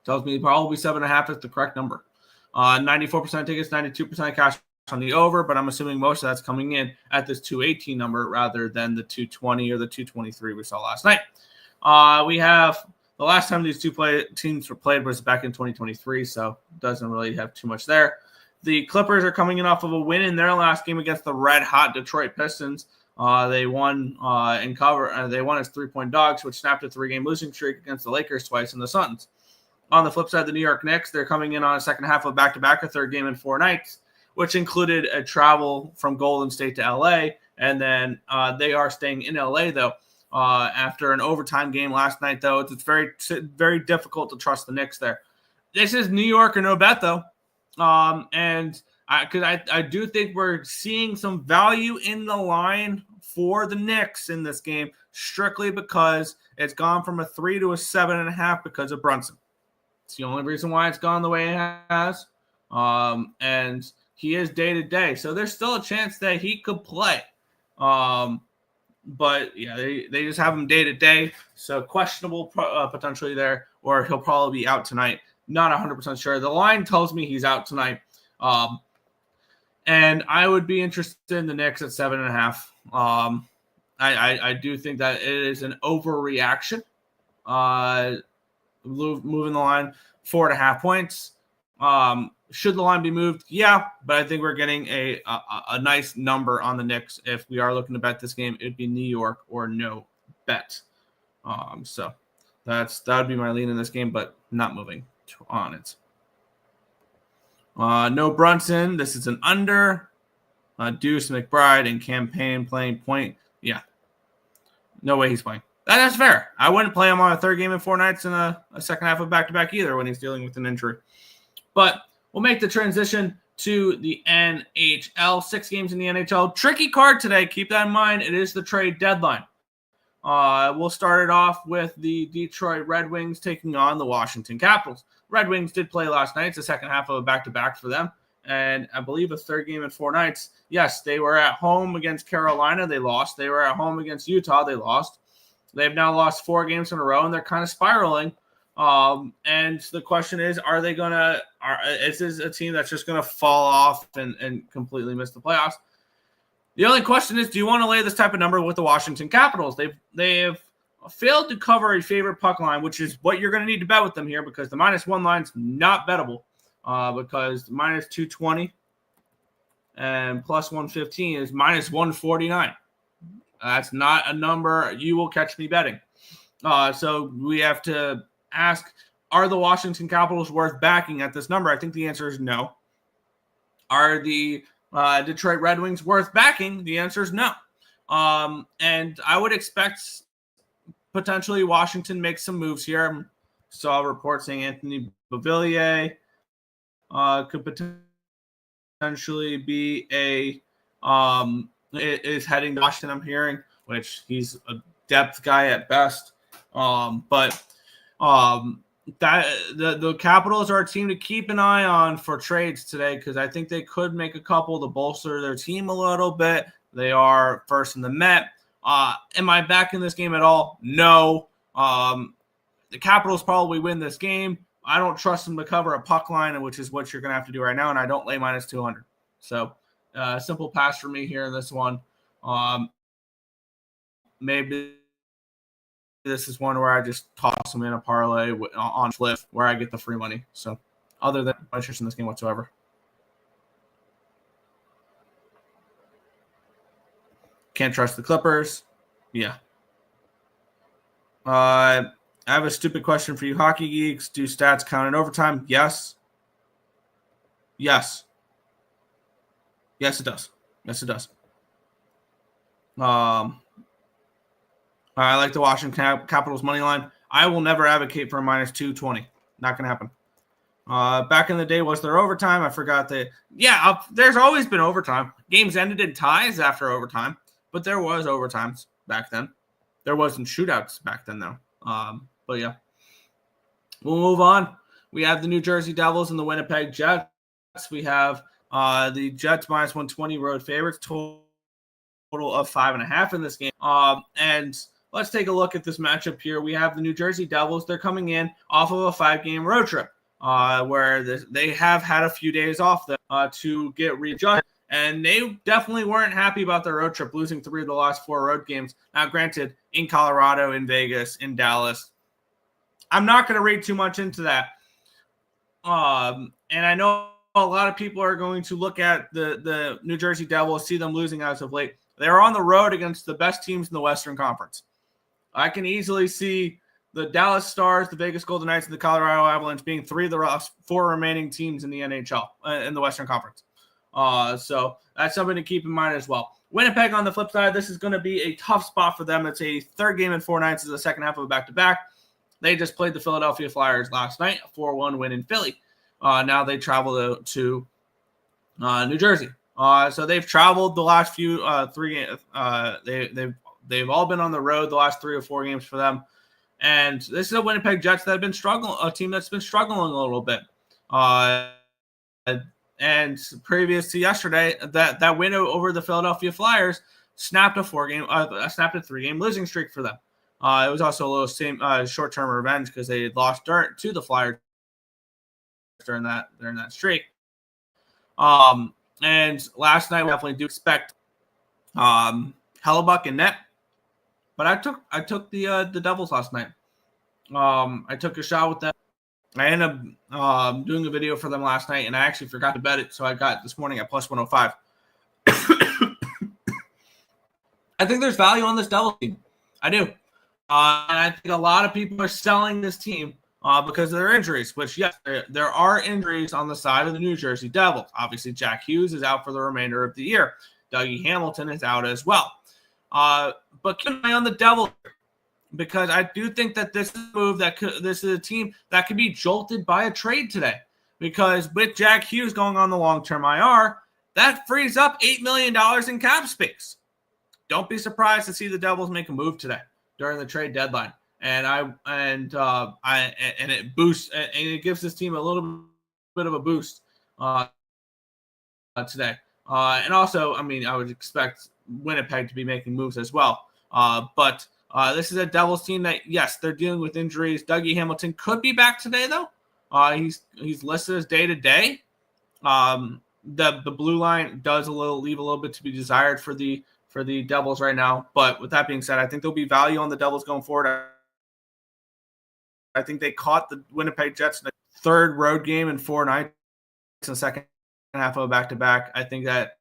Tells me probably 7.5 is the correct number. 94% tickets, 92% cash on the over, but I'm assuming most of that's coming in at this 218 number rather than the 220 or the 223 we saw last night. We have the last time these two teams were played was back in 2023, so doesn't really have too much there. The Clippers are coming in off of a win in their last game against the red-hot Detroit Pistons. They won in cover. They won as 3-point dogs, which snapped a 3-game losing streak against the Lakers twice and the Suns. On the flip side, the New York Knicks, they're coming in on a second half of back-to-back, a third game in 4 nights, which included a travel from Golden State to L.A., and then they are staying in L.A., though. After an overtime game last night, though, it's very, very difficult to trust the Knicks there. This is New York or no bet, though. And I do think we're seeing some value in the line for the Knicks in this game, strictly because it's gone from a 3 to a 7.5 because of Brunson. It's the only reason why it's gone the way it has. And he is day to day, so there's still a chance that he could play. But yeah, they just have him day to day, so questionable potentially there, or he'll probably be out tonight. Not 100% sure. The line tells me he's out tonight. And I would be interested in the Knicks at 7.5. I do think that it is an overreaction. Moving the line 4.5 points. Should the line be moved? Yeah, but I think we're getting a nice number on the Knicks. If we are looking to bet this game, it'd be New York or no bet. So that would be my lean in this game, but not moving on it. No Brunson. This is an under. Deuce McBride and Campaign playing point. Yeah. No way he's playing. That's fair. I wouldn't play him on a third game in 4 nights and a second half of back-to-back either when he's dealing with an injury. But we'll make the transition to the NHL. 6 games in the NHL. Tricky card today. Keep that in mind. It is the trade deadline. We'll start it off with the Detroit Red Wings taking on the Washington Capitals. Red Wings did play last night. It's the second half of a back-to-back for them. And I believe a third game in 4 nights. Yes, they were at home against Carolina. They lost. They were at home against Utah. They lost. They've now lost 4 games in a row, and they're kind of spiraling. And the question is, is this a team that's just going to fall off and completely miss the playoffs? The only question is, do you want to lay this type of number with the Washington Capitals? They have failed to cover a favorite puck line, which is what you're going to need to bet with them here, because the -1 line's not bettable, because the -220 and +115 is -149. That's not a number you will catch me betting. So we have to ask, are the Washington Capitals worth backing at this number? I think the answer is no. Are the Detroit Red Wings worth backing? The answer is no. And I would expect potentially Washington makes some moves here. Saw a report saying Anthony Beauvillier could potentially be is heading to Washington, I'm hearing, which he's a depth guy at best. But the Capitals are a team to keep an eye on for trades today, because I think they could make a couple to bolster their team a little bit. They are first in the Met. Am I back in this game at all? No. The Capitals probably win this game. I don't trust them to cover a puck line, which is what you're going to have to do right now, and I don't lay -200. So simple pass for me here in this one. Maybe this is one where I just toss them in a parlay on flip where I get the free money. So other than no interest in this game whatsoever. Can't trust the Clippers. Yeah. I have a stupid question for you, hockey geeks. Do stats count in overtime? Yes. Yes. Yes, it does. Yes, it does. I like the Washington Capitals money line. I will never advocate for a -220. Not going to happen. Back in the day, was there overtime? I forgot that. Yeah, there's always been overtime. Games ended in ties after overtime, but there was overtimes back then. There wasn't shootouts back then, though. But yeah, we'll move on. We have the New Jersey Devils and the Winnipeg Jets. We have The Jets minus 120 road favorites, total of 5.5 in this game. And let's take a look at this matchup here. We have the New Jersey Devils. They're coming in off of a 5-game road trip where they have had a few days off to get readjusted. And they definitely weren't happy about their road trip, losing 3 of the last 4 road games. Now, granted, in Colorado, in Vegas, in Dallas. I'm not going to read too much into that. And I know a lot of people are going to look at the New Jersey Devils, see them losing as of late. They're on the road against the best teams in the Western Conference. I can easily see the Dallas Stars, the Vegas Golden Knights, and the Colorado Avalanche being 3 of the 4 remaining teams in the NHL, in the Western Conference. So that's something to keep in mind as well. Winnipeg, on the flip side, this is going to be a tough spot for them. It's a 3rd game in 4 nights. It's the second half of a back-to-back. They just played the Philadelphia Flyers last night, a 4-1 win in Philly. Now they travel to New Jersey. So they've traveled the last few 3 games. They've all been on the road the last 3 or 4 games for them. And this is a Winnipeg Jets that have been struggling, a team that's been struggling a little bit. And previous to yesterday, that win over the Philadelphia Flyers snapped a 3-game losing streak for them. It was also a little short-term revenge because they had lost to the Flyers during that streak. And last night we definitely do expect Hellebuck and net, but I took the Devils last night. I took a shot with them. I ended up doing a video for them last night, and I actually forgot to bet it, so I got it this morning at plus 105. I think there's value on this Devils team. I do. And I think a lot of people are selling this team because of their injuries, which, yes, there are injuries on the side of the New Jersey Devils. Obviously, Jack Hughes is out for the remainder of the year. Dougie Hamilton is out as well. But keep an eye on the Devils, because I do think that this is a move this is a team that could be jolted by a trade today. Because with Jack Hughes going on the long-term IR, that frees up $8 million in cap space. Don't be surprised to see the Devils make a move today during the trade deadline. And it boosts and it gives this team a little bit of a boost today. And also, I mean, I would expect Winnipeg to be making moves as well. But this is a Devils team that, yes, they're dealing with injuries. Dougie Hamilton could be back today, though. He's listed as day-to-day. The blue line does leave a little bit to be desired for the Devils right now. But with that being said, I think there'll be value on the Devils going forward. I think they caught the Winnipeg Jets in the 3rd road game in 4 nights in the second half of a back-to-back. I think that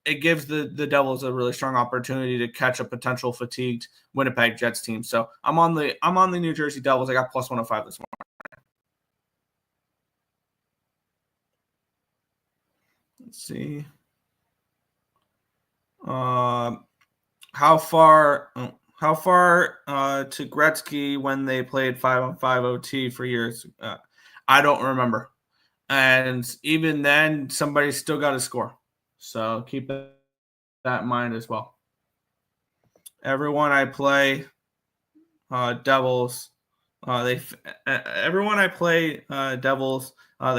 it gives the Devils a really strong opportunity to catch a potential fatigued Winnipeg Jets team. So I'm on the New Jersey Devils. I got plus 105 this morning. Let's see. How far to Gretzky when they played 5-on-5 OT for years? I don't remember. And even then, somebody still got to score. So keep that in mind as well. Everyone I play Devils, they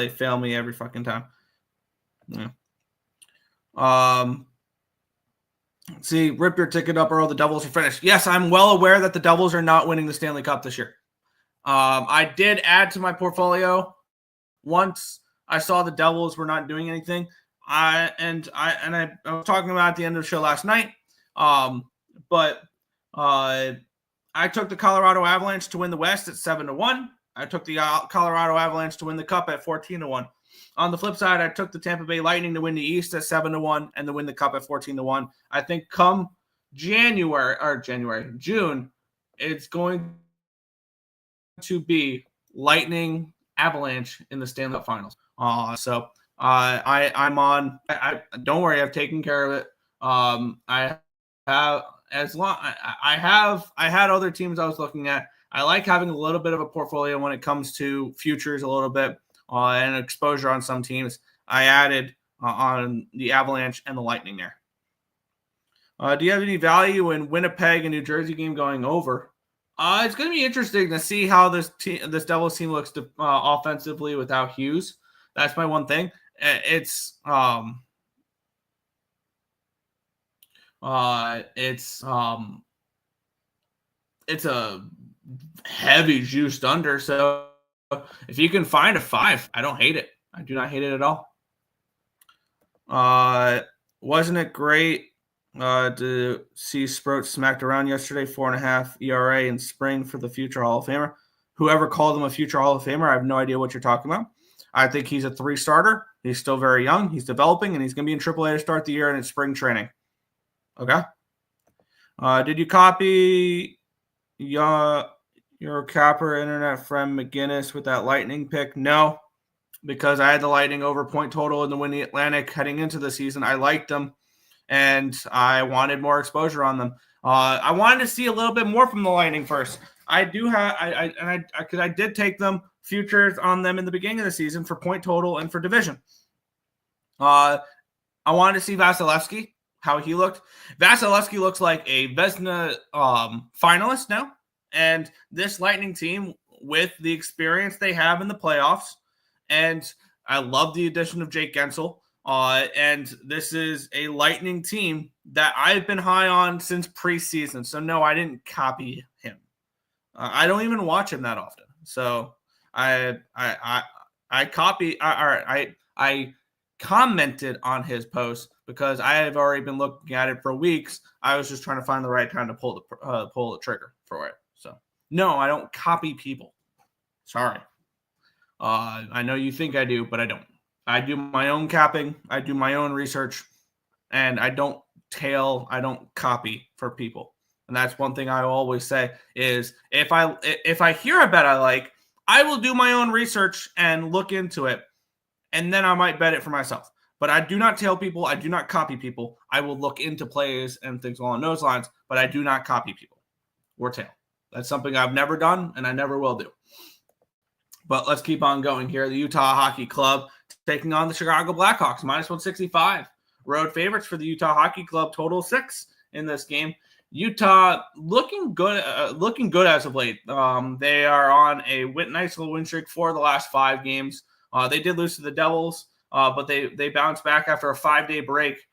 fail me every fucking time. Yeah. See, rip your ticket up, Earle. The Devils are finished. Yes, I'm well aware that the Devils are not winning the Stanley Cup this year. I did add to my portfolio once I saw the Devils were not doing anything. I was talking about at the end of the show last night. But I took the Colorado Avalanche to win the West at 7-1. I took the Colorado Avalanche to win the Cup at 14-1. On the flip side, I took the Tampa Bay Lightning to win the East at 7-1 and to win the Cup at 14-1. I think come June, it's going to be Lightning Avalanche in the Stanley Cup Finals. So I'm on. Don't worry, I've taken care of it. I had other teams I was looking at. I like having a little bit of a portfolio when it comes to futures, a little bit and exposure on some teams. I added on the Avalanche and the Lightning there. Do you have any value in Winnipeg and New Jersey game going over? It's going to be interesting to see how this Devils team looks offensively without Hughes. That's my one thing. it's it's a heavy juiced under. So if you can find a 5, I don't hate it. I do not hate it at all. Wasn't it great to see Sproat smacked around yesterday? 4.5 ERA in spring for the future Hall of Famer. Whoever called him a future Hall of Famer, I have no idea what you're talking about. I think he's a 3 starter. He's still very young. He's developing, and he's going to be in AAA to start the year and in spring training. Okay. Did you copy your Capper internet friend McGinnis with that Lightning pick? No, because I had the Lightning over point total in the Windy Atlantic heading into the season. I liked them, and I wanted more exposure on them. I wanted to see a little bit more from the Lightning first. I do have, because I did take them futures on them in the beginning of the season for point total and for division. I wanted to see Vasilevsky, how he looked. Vasilevsky looks like a Vezina finalist now, and this Lightning team, with the experience they have in the playoffs, and I love the addition of Jake Gensel. And this is a Lightning team that I've been high on since preseason. So no, I didn't copy him. I don't even watch him that often. So I commented on his post because I have already been looking at it for weeks. I was just trying to find the right time to pull the trigger for it. So no, I don't copy people. Sorry. I know you think I do, but I don't. I do my own capping. I do my own research, and I don't copy for people. And that's one thing I always say is if I hear a bet I like, I will do my own research and look into it, and then I might bet it for myself. But I do not tail people. I do not copy people. I will look into plays and things along those lines, but I do not copy people or tail. That's something I've never done, and I never will do. But let's keep on going here. The Utah Hockey Club taking on the Chicago Blackhawks, -165. Road favorites for the Utah Hockey Club, total 6 in this game. Utah looking good as of late. They are on a nice little win streak for the last 5 games. They did lose to the Devils, but they bounced back after a 5-day break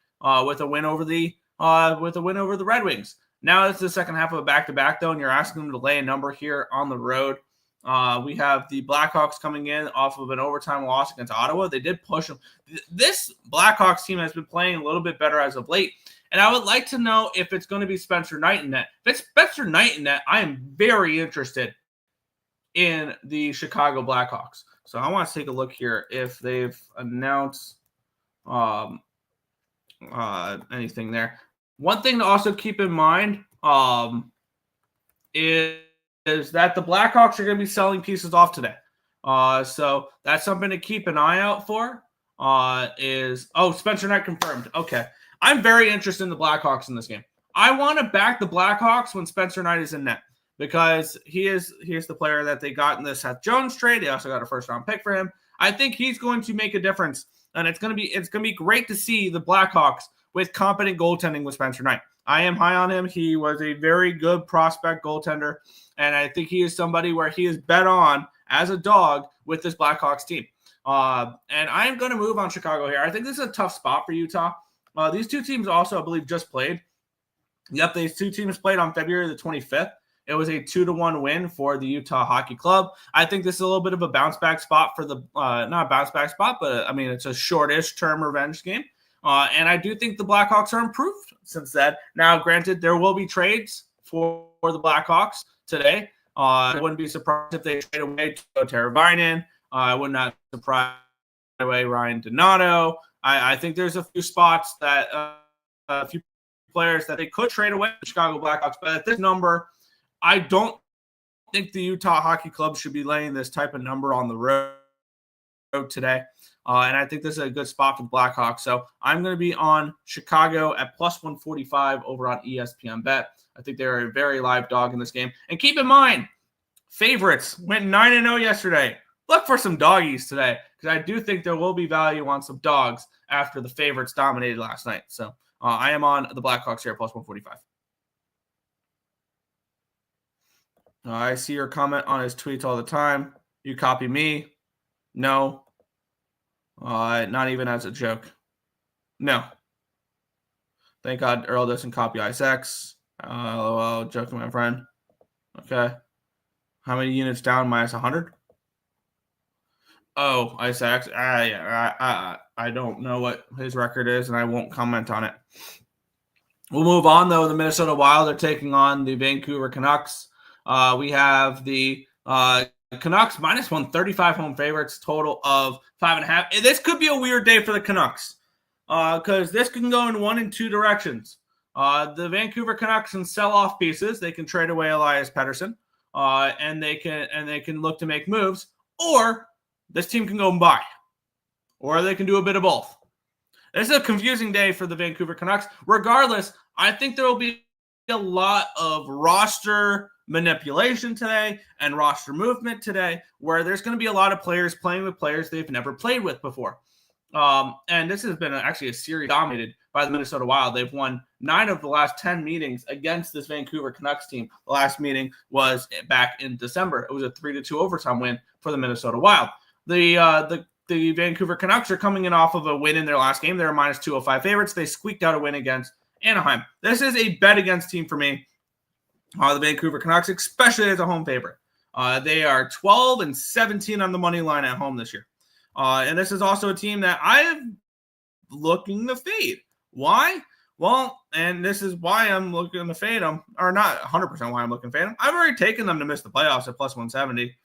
with a win over the Red Wings. Now it's the second half of a back-to-back, though, and you're asking them to lay a number here on the road. We have the Blackhawks coming in off of an overtime loss against Ottawa. They did push them. This Blackhawks team has been playing a little bit better as of late, and I would like to know if it's going to be Spencer Knight in net. If it's Spencer Knight in net, I am very interested in the Chicago Blackhawks. So I want to take a look here if they've announced anything there. One thing to also keep in mind is that the Blackhawks are going to be selling pieces off today. So that's something to keep an eye out for. Spencer Knight confirmed. Okay. I'm very interested in the Blackhawks in this game. I want to back the Blackhawks when Spencer Knight is in net because he's the player that they got in the Seth Jones trade. They also got a first-round pick for him. I think he's going to make a difference, and it's going to be great to see the Blackhawks with competent goaltending with Spencer Knight. I am high on him. He was a very good prospect goaltender, and I think he is somebody where he is bet on as a dog with this Blackhawks team. And I am going to move on Chicago here. I think this is a tough spot for Utah. These two teams also, I believe, just played. Yep, these two teams played on February the 25th. It was a 2-1 win for the Utah Hockey Club. I think this is a little bit of a bounce-back spot for the not a bounce-back spot, but, I mean, it's a shortish-term revenge game. And I do think the Blackhawks are improved since then. Now, granted, there will be trades for the Blackhawks today. I wouldn't be surprised if they trade away Teravainen. I would not be surprised away Ryan Donato. I think there's a few spots that a few players that they could trade away the Chicago Blackhawks. But at this number, I don't think the Utah Hockey Club should be laying this type of number on the road today. And I think this is a good spot for the Blackhawks. So I'm going to be on Chicago at +145 over on ESPN Bet. I think they're a very live dog in this game. And keep in mind, favorites went 9-0 yesterday. Look for some doggies today because I do think there will be value on some dogs after the favorites dominated last night. So I am on the Blackhawks here at +145. I see your comment on his tweets all the time. You copy me? No. Not even as a joke. No. Thank God Earle doesn't copy ISX. LOL, joking, my friend. Okay. How many units down? Minus 100? Oh, ISX. Yeah. I don't know what his record is, and I won't comment on it. We'll move on, though. The Minnesota Wild are taking on the Vancouver Canucks. We have the Canucks minus 135 home favorites, total of 5.5. This could be a weird day for the Canucks because this can go in one and two directions. The Vancouver Canucks can sell off pieces. They can trade away Elias Pettersson, and they can look to make moves, or this team can go and buy, or they can do a bit of both. This is a confusing day for the Vancouver Canucks. Regardless, I think there will be a lot of roster manipulation today and roster movement today where there's going to be a lot of players playing with players they've never played with before. And this has been actually a series dominated by the Minnesota Wild. They've won 9 of the last 10 meetings against this Vancouver Canucks team. The last meeting was back in December. It was a 3-2 overtime win for the Minnesota Wild. The Vancouver Canucks are coming in off of a win in their last game. They're minus 205 favorites. They squeaked out a win against Anaheim. This is a bet against team for me. The Vancouver Canucks, especially as a home favorite. They are 12-17 on the money line at home this year. And this is also a team that I'm looking to fade. Why? Well, and this is why I'm looking to fade them, or not 100% why I'm looking to fade them. I've already taken them to miss the playoffs at plus 170,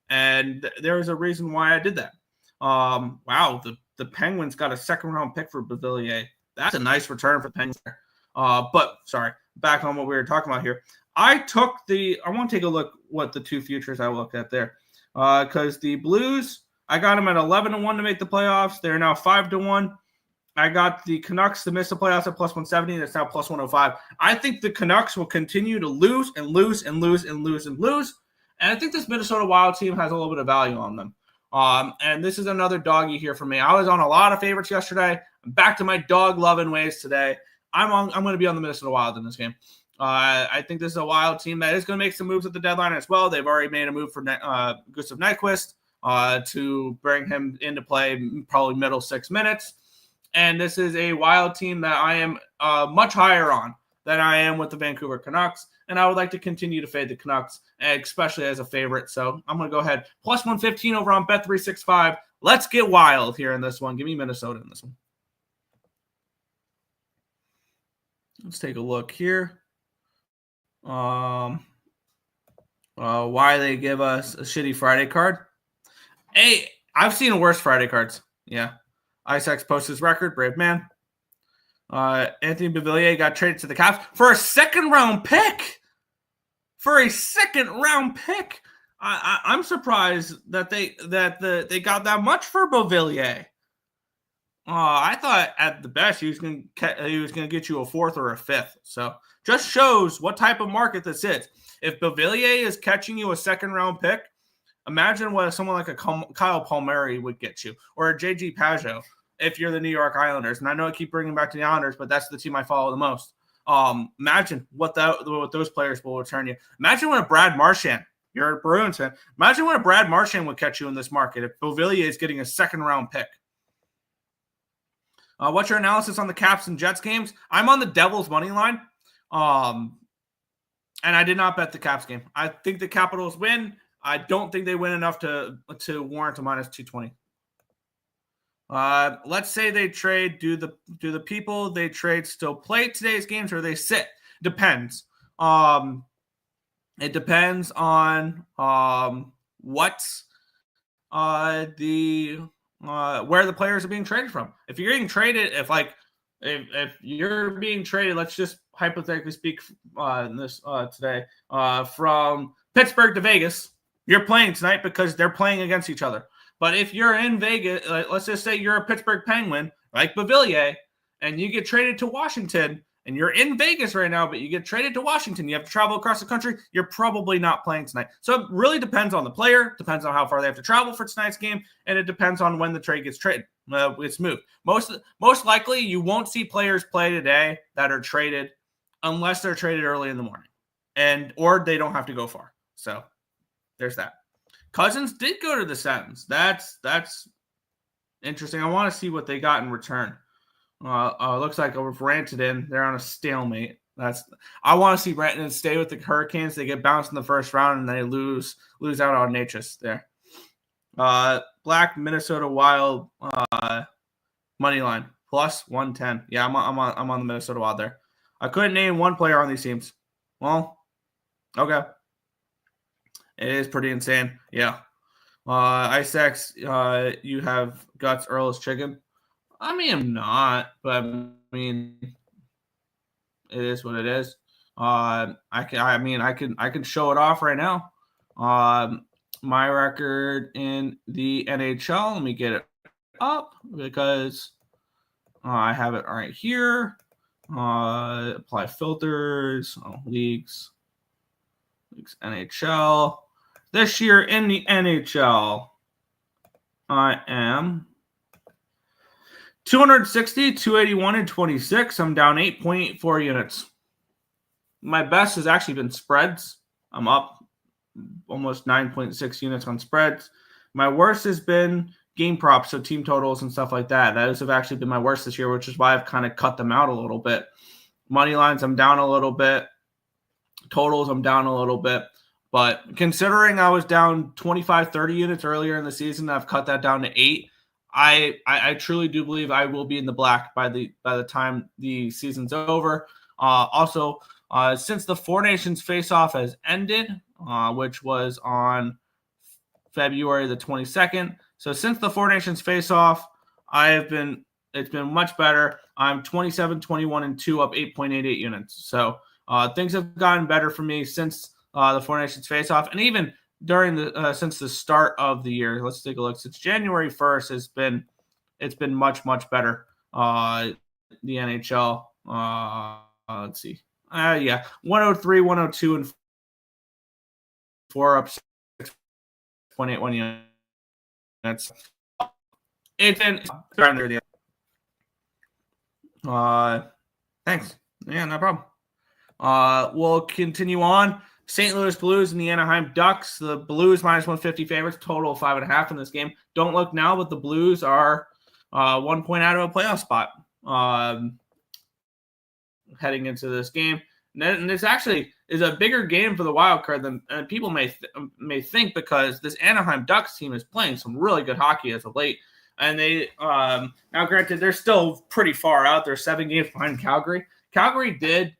and there is a reason why I did that. Wow, the Penguins got a second-round pick for Beauvillier. That's a nice return for the Penguins. But, sorry, back on what we were talking about here. I want to take a look what the two futures I looked at there. Because the Blues, I got them at 11-1 to make the playoffs. They're now 5-1. I got the Canucks to miss the playoffs at plus 170. That's now plus 105. I think the Canucks will continue to lose and lose and lose and lose and lose. And I think this Minnesota Wild team has a little bit of value on them. And this is another doggy here for me. I was on a lot of favorites yesterday. I'm back to my dog-loving ways today. I'm going to be on the Minnesota Wild in this game. I think this is a Wild team that is going to make some moves at the deadline as well. They've already made a move for Gustav Nyquist to bring him into play probably middle 6 minutes. And this is a Wild team that I am much higher on than I am with the Vancouver Canucks. And I would like to continue to fade the Canucks, especially as a favorite. So I'm going to go ahead. Plus 115 over on Bet365. Let's get wild here in this one. Give me Minnesota in this one. Let's take a look here. Why they give us a shitty Friday card. Hey, I've seen worse Friday cards. Yeah. ISX posts his record. Brave man. Anthony Beauvillier got traded to the Caps for a second-round pick. I'm surprised that they got that much for Beauvillier. I thought at the best he was going to get you a 4th or a 5th. So just shows what type of market this is. If Beauvillier is catching you a second-round pick, imagine what someone like a Kyle Palmieri would get you, or a JG Pajot if you're the New York Islanders. And I know I keep bringing back to the Islanders, but that's the team I follow the most. Imagine what those players will return you. Imagine what a Brad Marchand, you're a Bruins fan, imagine what a Brad Marchand would catch you in this market if Beauvillier is getting a second-round pick. What's your analysis on the Caps and Jets games? I'm on the Devils money line, and I did not bet the Caps game. I think the Capitals win. I don't think they win enough to warrant a minus 220. Let's say they trade. Do the people they trade still play today's games, or they sit? Depends. It depends on what's where the players are being traded from. If you're getting traded, if you're being traded, let's just hypothetically speak today from Pittsburgh to Vegas, you're playing tonight because they're playing against each other. But if you're in Vegas, let's just say you're a Pittsburgh Penguin like Beauvillier, and you get traded to Washington, and you're in Vegas right now, but you get traded to Washington, you have to travel across the country, you're probably not playing tonight. So it really depends on the player, depends on how far they have to travel for tonight's game, and it depends on when the trade gets traded. It's moved. Most likely, you won't see players play today that are traded unless they're traded early in the morning, or they don't have to go far. So there's that. Cousins did go to the Sens. That's interesting. I want to see what they got in return. Looks like over Rantanen, they're on a stalemate. I want to see Rantanen stay with the Hurricanes. They get bounced in the first round and they lose out on Natchez there. Black Minnesota Wild money line plus 110. Yeah, I'm on the Minnesota Wild there. I couldn't name one player on these teams. Well, okay, it is pretty insane. Yeah. Ice you have Guts, Earle is chicken. I mean, I'm not, but I mean, it is what it is. I can show it off right now. My record in the NHL. Let me get it up because I have it right here. Apply filters. Leagues, NHL. This year in the NHL, I am 260, 281, and 26. I'm down 8.84 units. My best has actually been spreads. I'm up almost 9.6 units on spreads. My worst has been game props, so team totals and stuff like that. Those have actually been my worst this year, which is why I've kind of cut them out a little bit. Money lines, I'm down a little bit. Totals, I'm down a little bit. But considering I was down 25, 30 units earlier in the season, I've cut that down to 8. I truly do believe I will be in the black by the time the season's over. Also, since the Four Nations face-off has ended, which was on February the 22nd. So since the Four Nations face-off, it's been much better. I'm 27, 21, and 2, up 8.88 units. So things have gotten better for me since the Four Nations face-off, and even during since the start of the year. Let's take a look. Since January 1st, it's been much better. The NHL. Let's see. 103, 102, and 4, up 6.81 units. It's been under the. Thanks. Yeah, no problem. We'll continue on. St. Louis Blues and the Anaheim Ducks. The Blues minus 150 favorites, total of 5.5 in this game. Don't look now, but the Blues are 1 point out of a playoff spot heading into this game. And this actually is a bigger game for the wild card than people may think, because this Anaheim Ducks team is playing some really good hockey as of late. And they now, granted, they're still pretty far out. They're 7 games behind Calgary. Calgary did.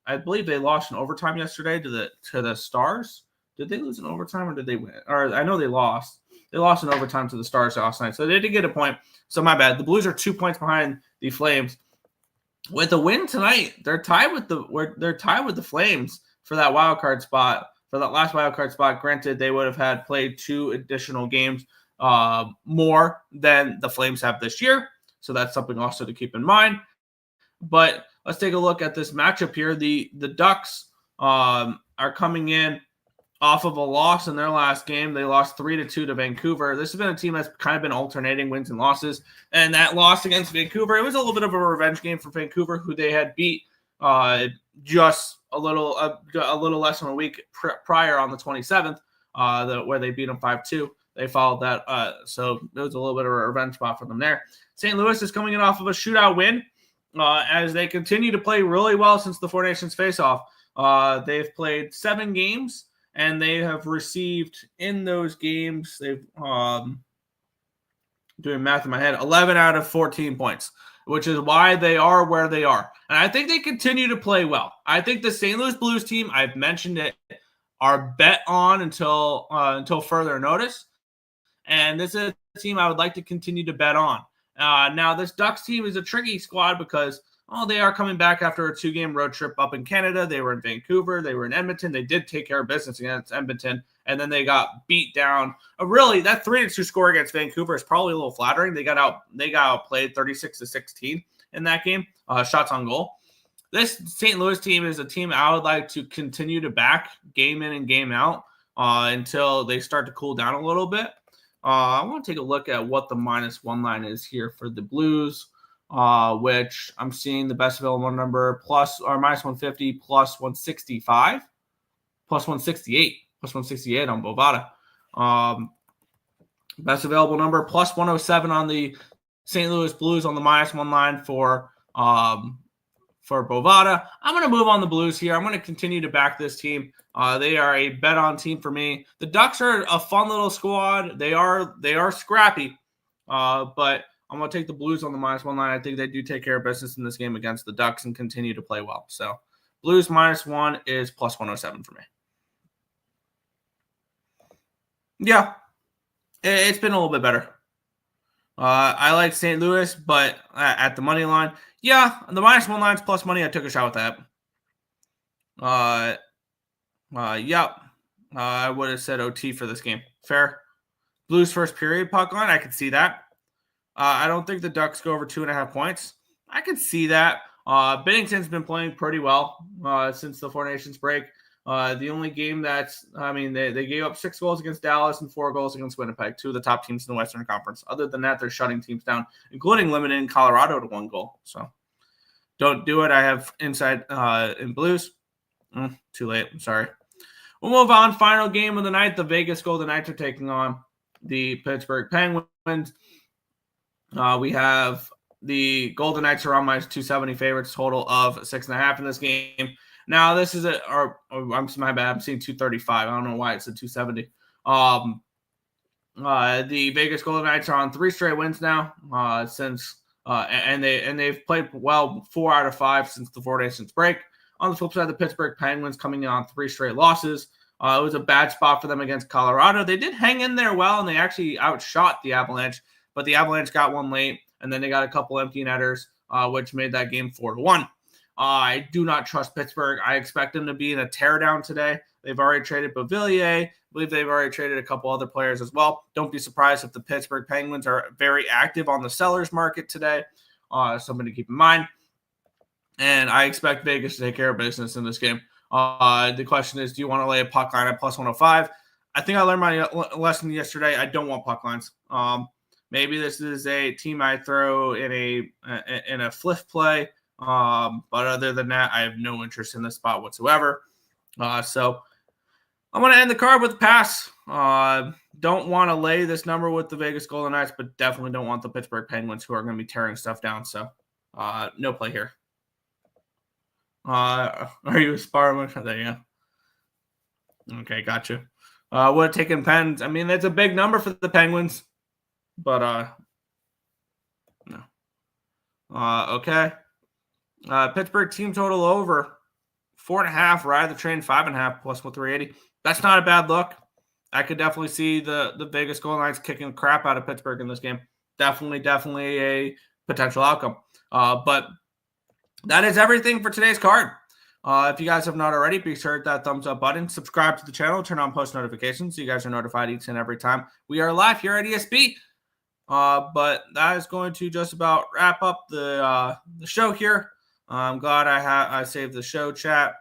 I believe they lost in overtime yesterday to the Stars. Did they lose in overtime or did they win? Or I know they lost. They lost in overtime to the Stars last night, so they did get a point. So my bad. The Blues are 2 points behind the Flames. With a win tonight, they're tied with the Flames for that wild card spot. For that last wild card spot, granted, they would have had played 2 additional games more than the Flames have this year. So that's something also to keep in mind. But let's take a look at this matchup here. The Ducks are coming in off of a loss in their last game. They lost 3-2 to Vancouver. This has been a team that's kind of been alternating wins and losses. And that loss against Vancouver, it was a little bit of a revenge game for Vancouver, who they had beat just a little less than a week prior on the 27th, where they beat them 5-2. They followed that. So it was a little bit of a revenge spot for them there. St. Louis is coming in off of a shootout win. As they continue to play really well since the Four Nations face-off. They've played 7 games, and they have received in those games, they've, doing math in my head, 11 out of 14 points, which is why they are where they are. And I think they continue to play well. I think the St. Louis Blues team, I've mentioned it, are bet on until further notice. And this is a team I would like to continue to bet on. Now, this Ducks team is a tricky squad because, they are coming back after a 2-game road trip up in Canada. They were in Vancouver. They were in Edmonton. They did take care of business against Edmonton, and then they got beat down. Really, that 3-2 score against Vancouver is probably a little flattering. They got outplayed 36-16 in that game, shots on goal. This St. Louis team is a team I would like to continue to back game in and game out until they start to cool down a little bit. I want to take a look at what the -1 line is here for the Blues, which I'm seeing the best available number -150, +165, +168 on Bovada. Best available number, plus 107 on the St. Louis Blues on the -1 line for Bovada. I'm going to move on the Blues here. I'm going to continue to back this team. They are a bet-on team for me. The Ducks are a fun little squad. They are scrappy, but I'm going to take the Blues on the -1 line. I think they do take care of business in this game against the Ducks and continue to play well. So Blues -1 is plus 107 for me. Yeah, it's been a little bit better. I like St. Louis, but at the money line, yeah, the -1 line's plus money. I took a shot with that. Yep. I would have said OT for this game. Fair. Blues first period puck line. I could see that. I don't think the Ducks go over 2.5 points. I could see that. Binnington's been playing pretty well since the Four Nations break. The only game they gave up 6 goals against Dallas and 4 goals against Winnipeg, 2 of the top teams in the Western Conference. Other than that, they're shutting teams down, including limiting Colorado to 1 goal. So don't do it. I have inside in Blues. Too late. I'm sorry. We'll move on. Final game of the night. The Vegas Golden Knights are taking on the Pittsburgh Penguins. We have the Golden Knights are on -270 favorites, total of 6.5 in this game. Now, this is I'm my bad. I'm seeing 235. I don't know why it's a 270. The Vegas Golden Knights are on 3 straight wins now they've played well 4 out of 5 since the Four Nations break. On the flip side, the Pittsburgh Penguins coming in on 3 straight losses. It was a bad spot for them against Colorado. They did hang in there well, and they actually outshot the Avalanche, but the Avalanche got one late, and then they got a couple empty netters, which made that game 4-1. I do not trust Pittsburgh. I expect them to be in a teardown today. They've already traded Beauvillier. I believe they've already traded a couple other players as well. Don't be surprised if the Pittsburgh Penguins are very active on the sellers market today. Something to keep in mind. And I expect Vegas to take care of business in this game. The question is, do you want to lay a puck line at plus 105? I think I learned my lesson yesterday. I don't want puck lines. Maybe this is a team I throw in a flip play. But other than that, I have no interest in this spot whatsoever. So I'm going to end the card with a pass. Don't want to lay this number with the Vegas Golden Knights, but definitely don't want the Pittsburgh Penguins, who are going to be tearing stuff down. So no play here. Are you a Spartan? There you go. Okay, gotcha. Would have taken Pens. I mean, that's a big number for the Penguins, but no. Okay. Pittsburgh team total over 4.5. Ride the train 5.5 plus 380. That's not a bad look. I could definitely see the Vegas Golden Knights kicking the crap out of Pittsburgh in this game. Definitely a potential outcome. But that is everything for today's card. If you guys have not already, be sure to hit that thumbs up button. Subscribe to the channel. Turn on post notifications so you guys are notified each and every time we are live here at ESB. But that is going to just about wrap up the show here. I'm glad I saved the show chat.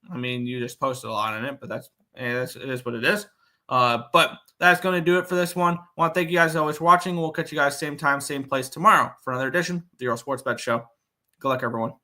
I mean, you just posted a lot in it, but it is what it is. But that's going to do it for this one. I want to thank you guys always for watching. We'll catch you guys same time, same place tomorrow for another edition of the Earle Sports Bet Show. Good luck, everyone.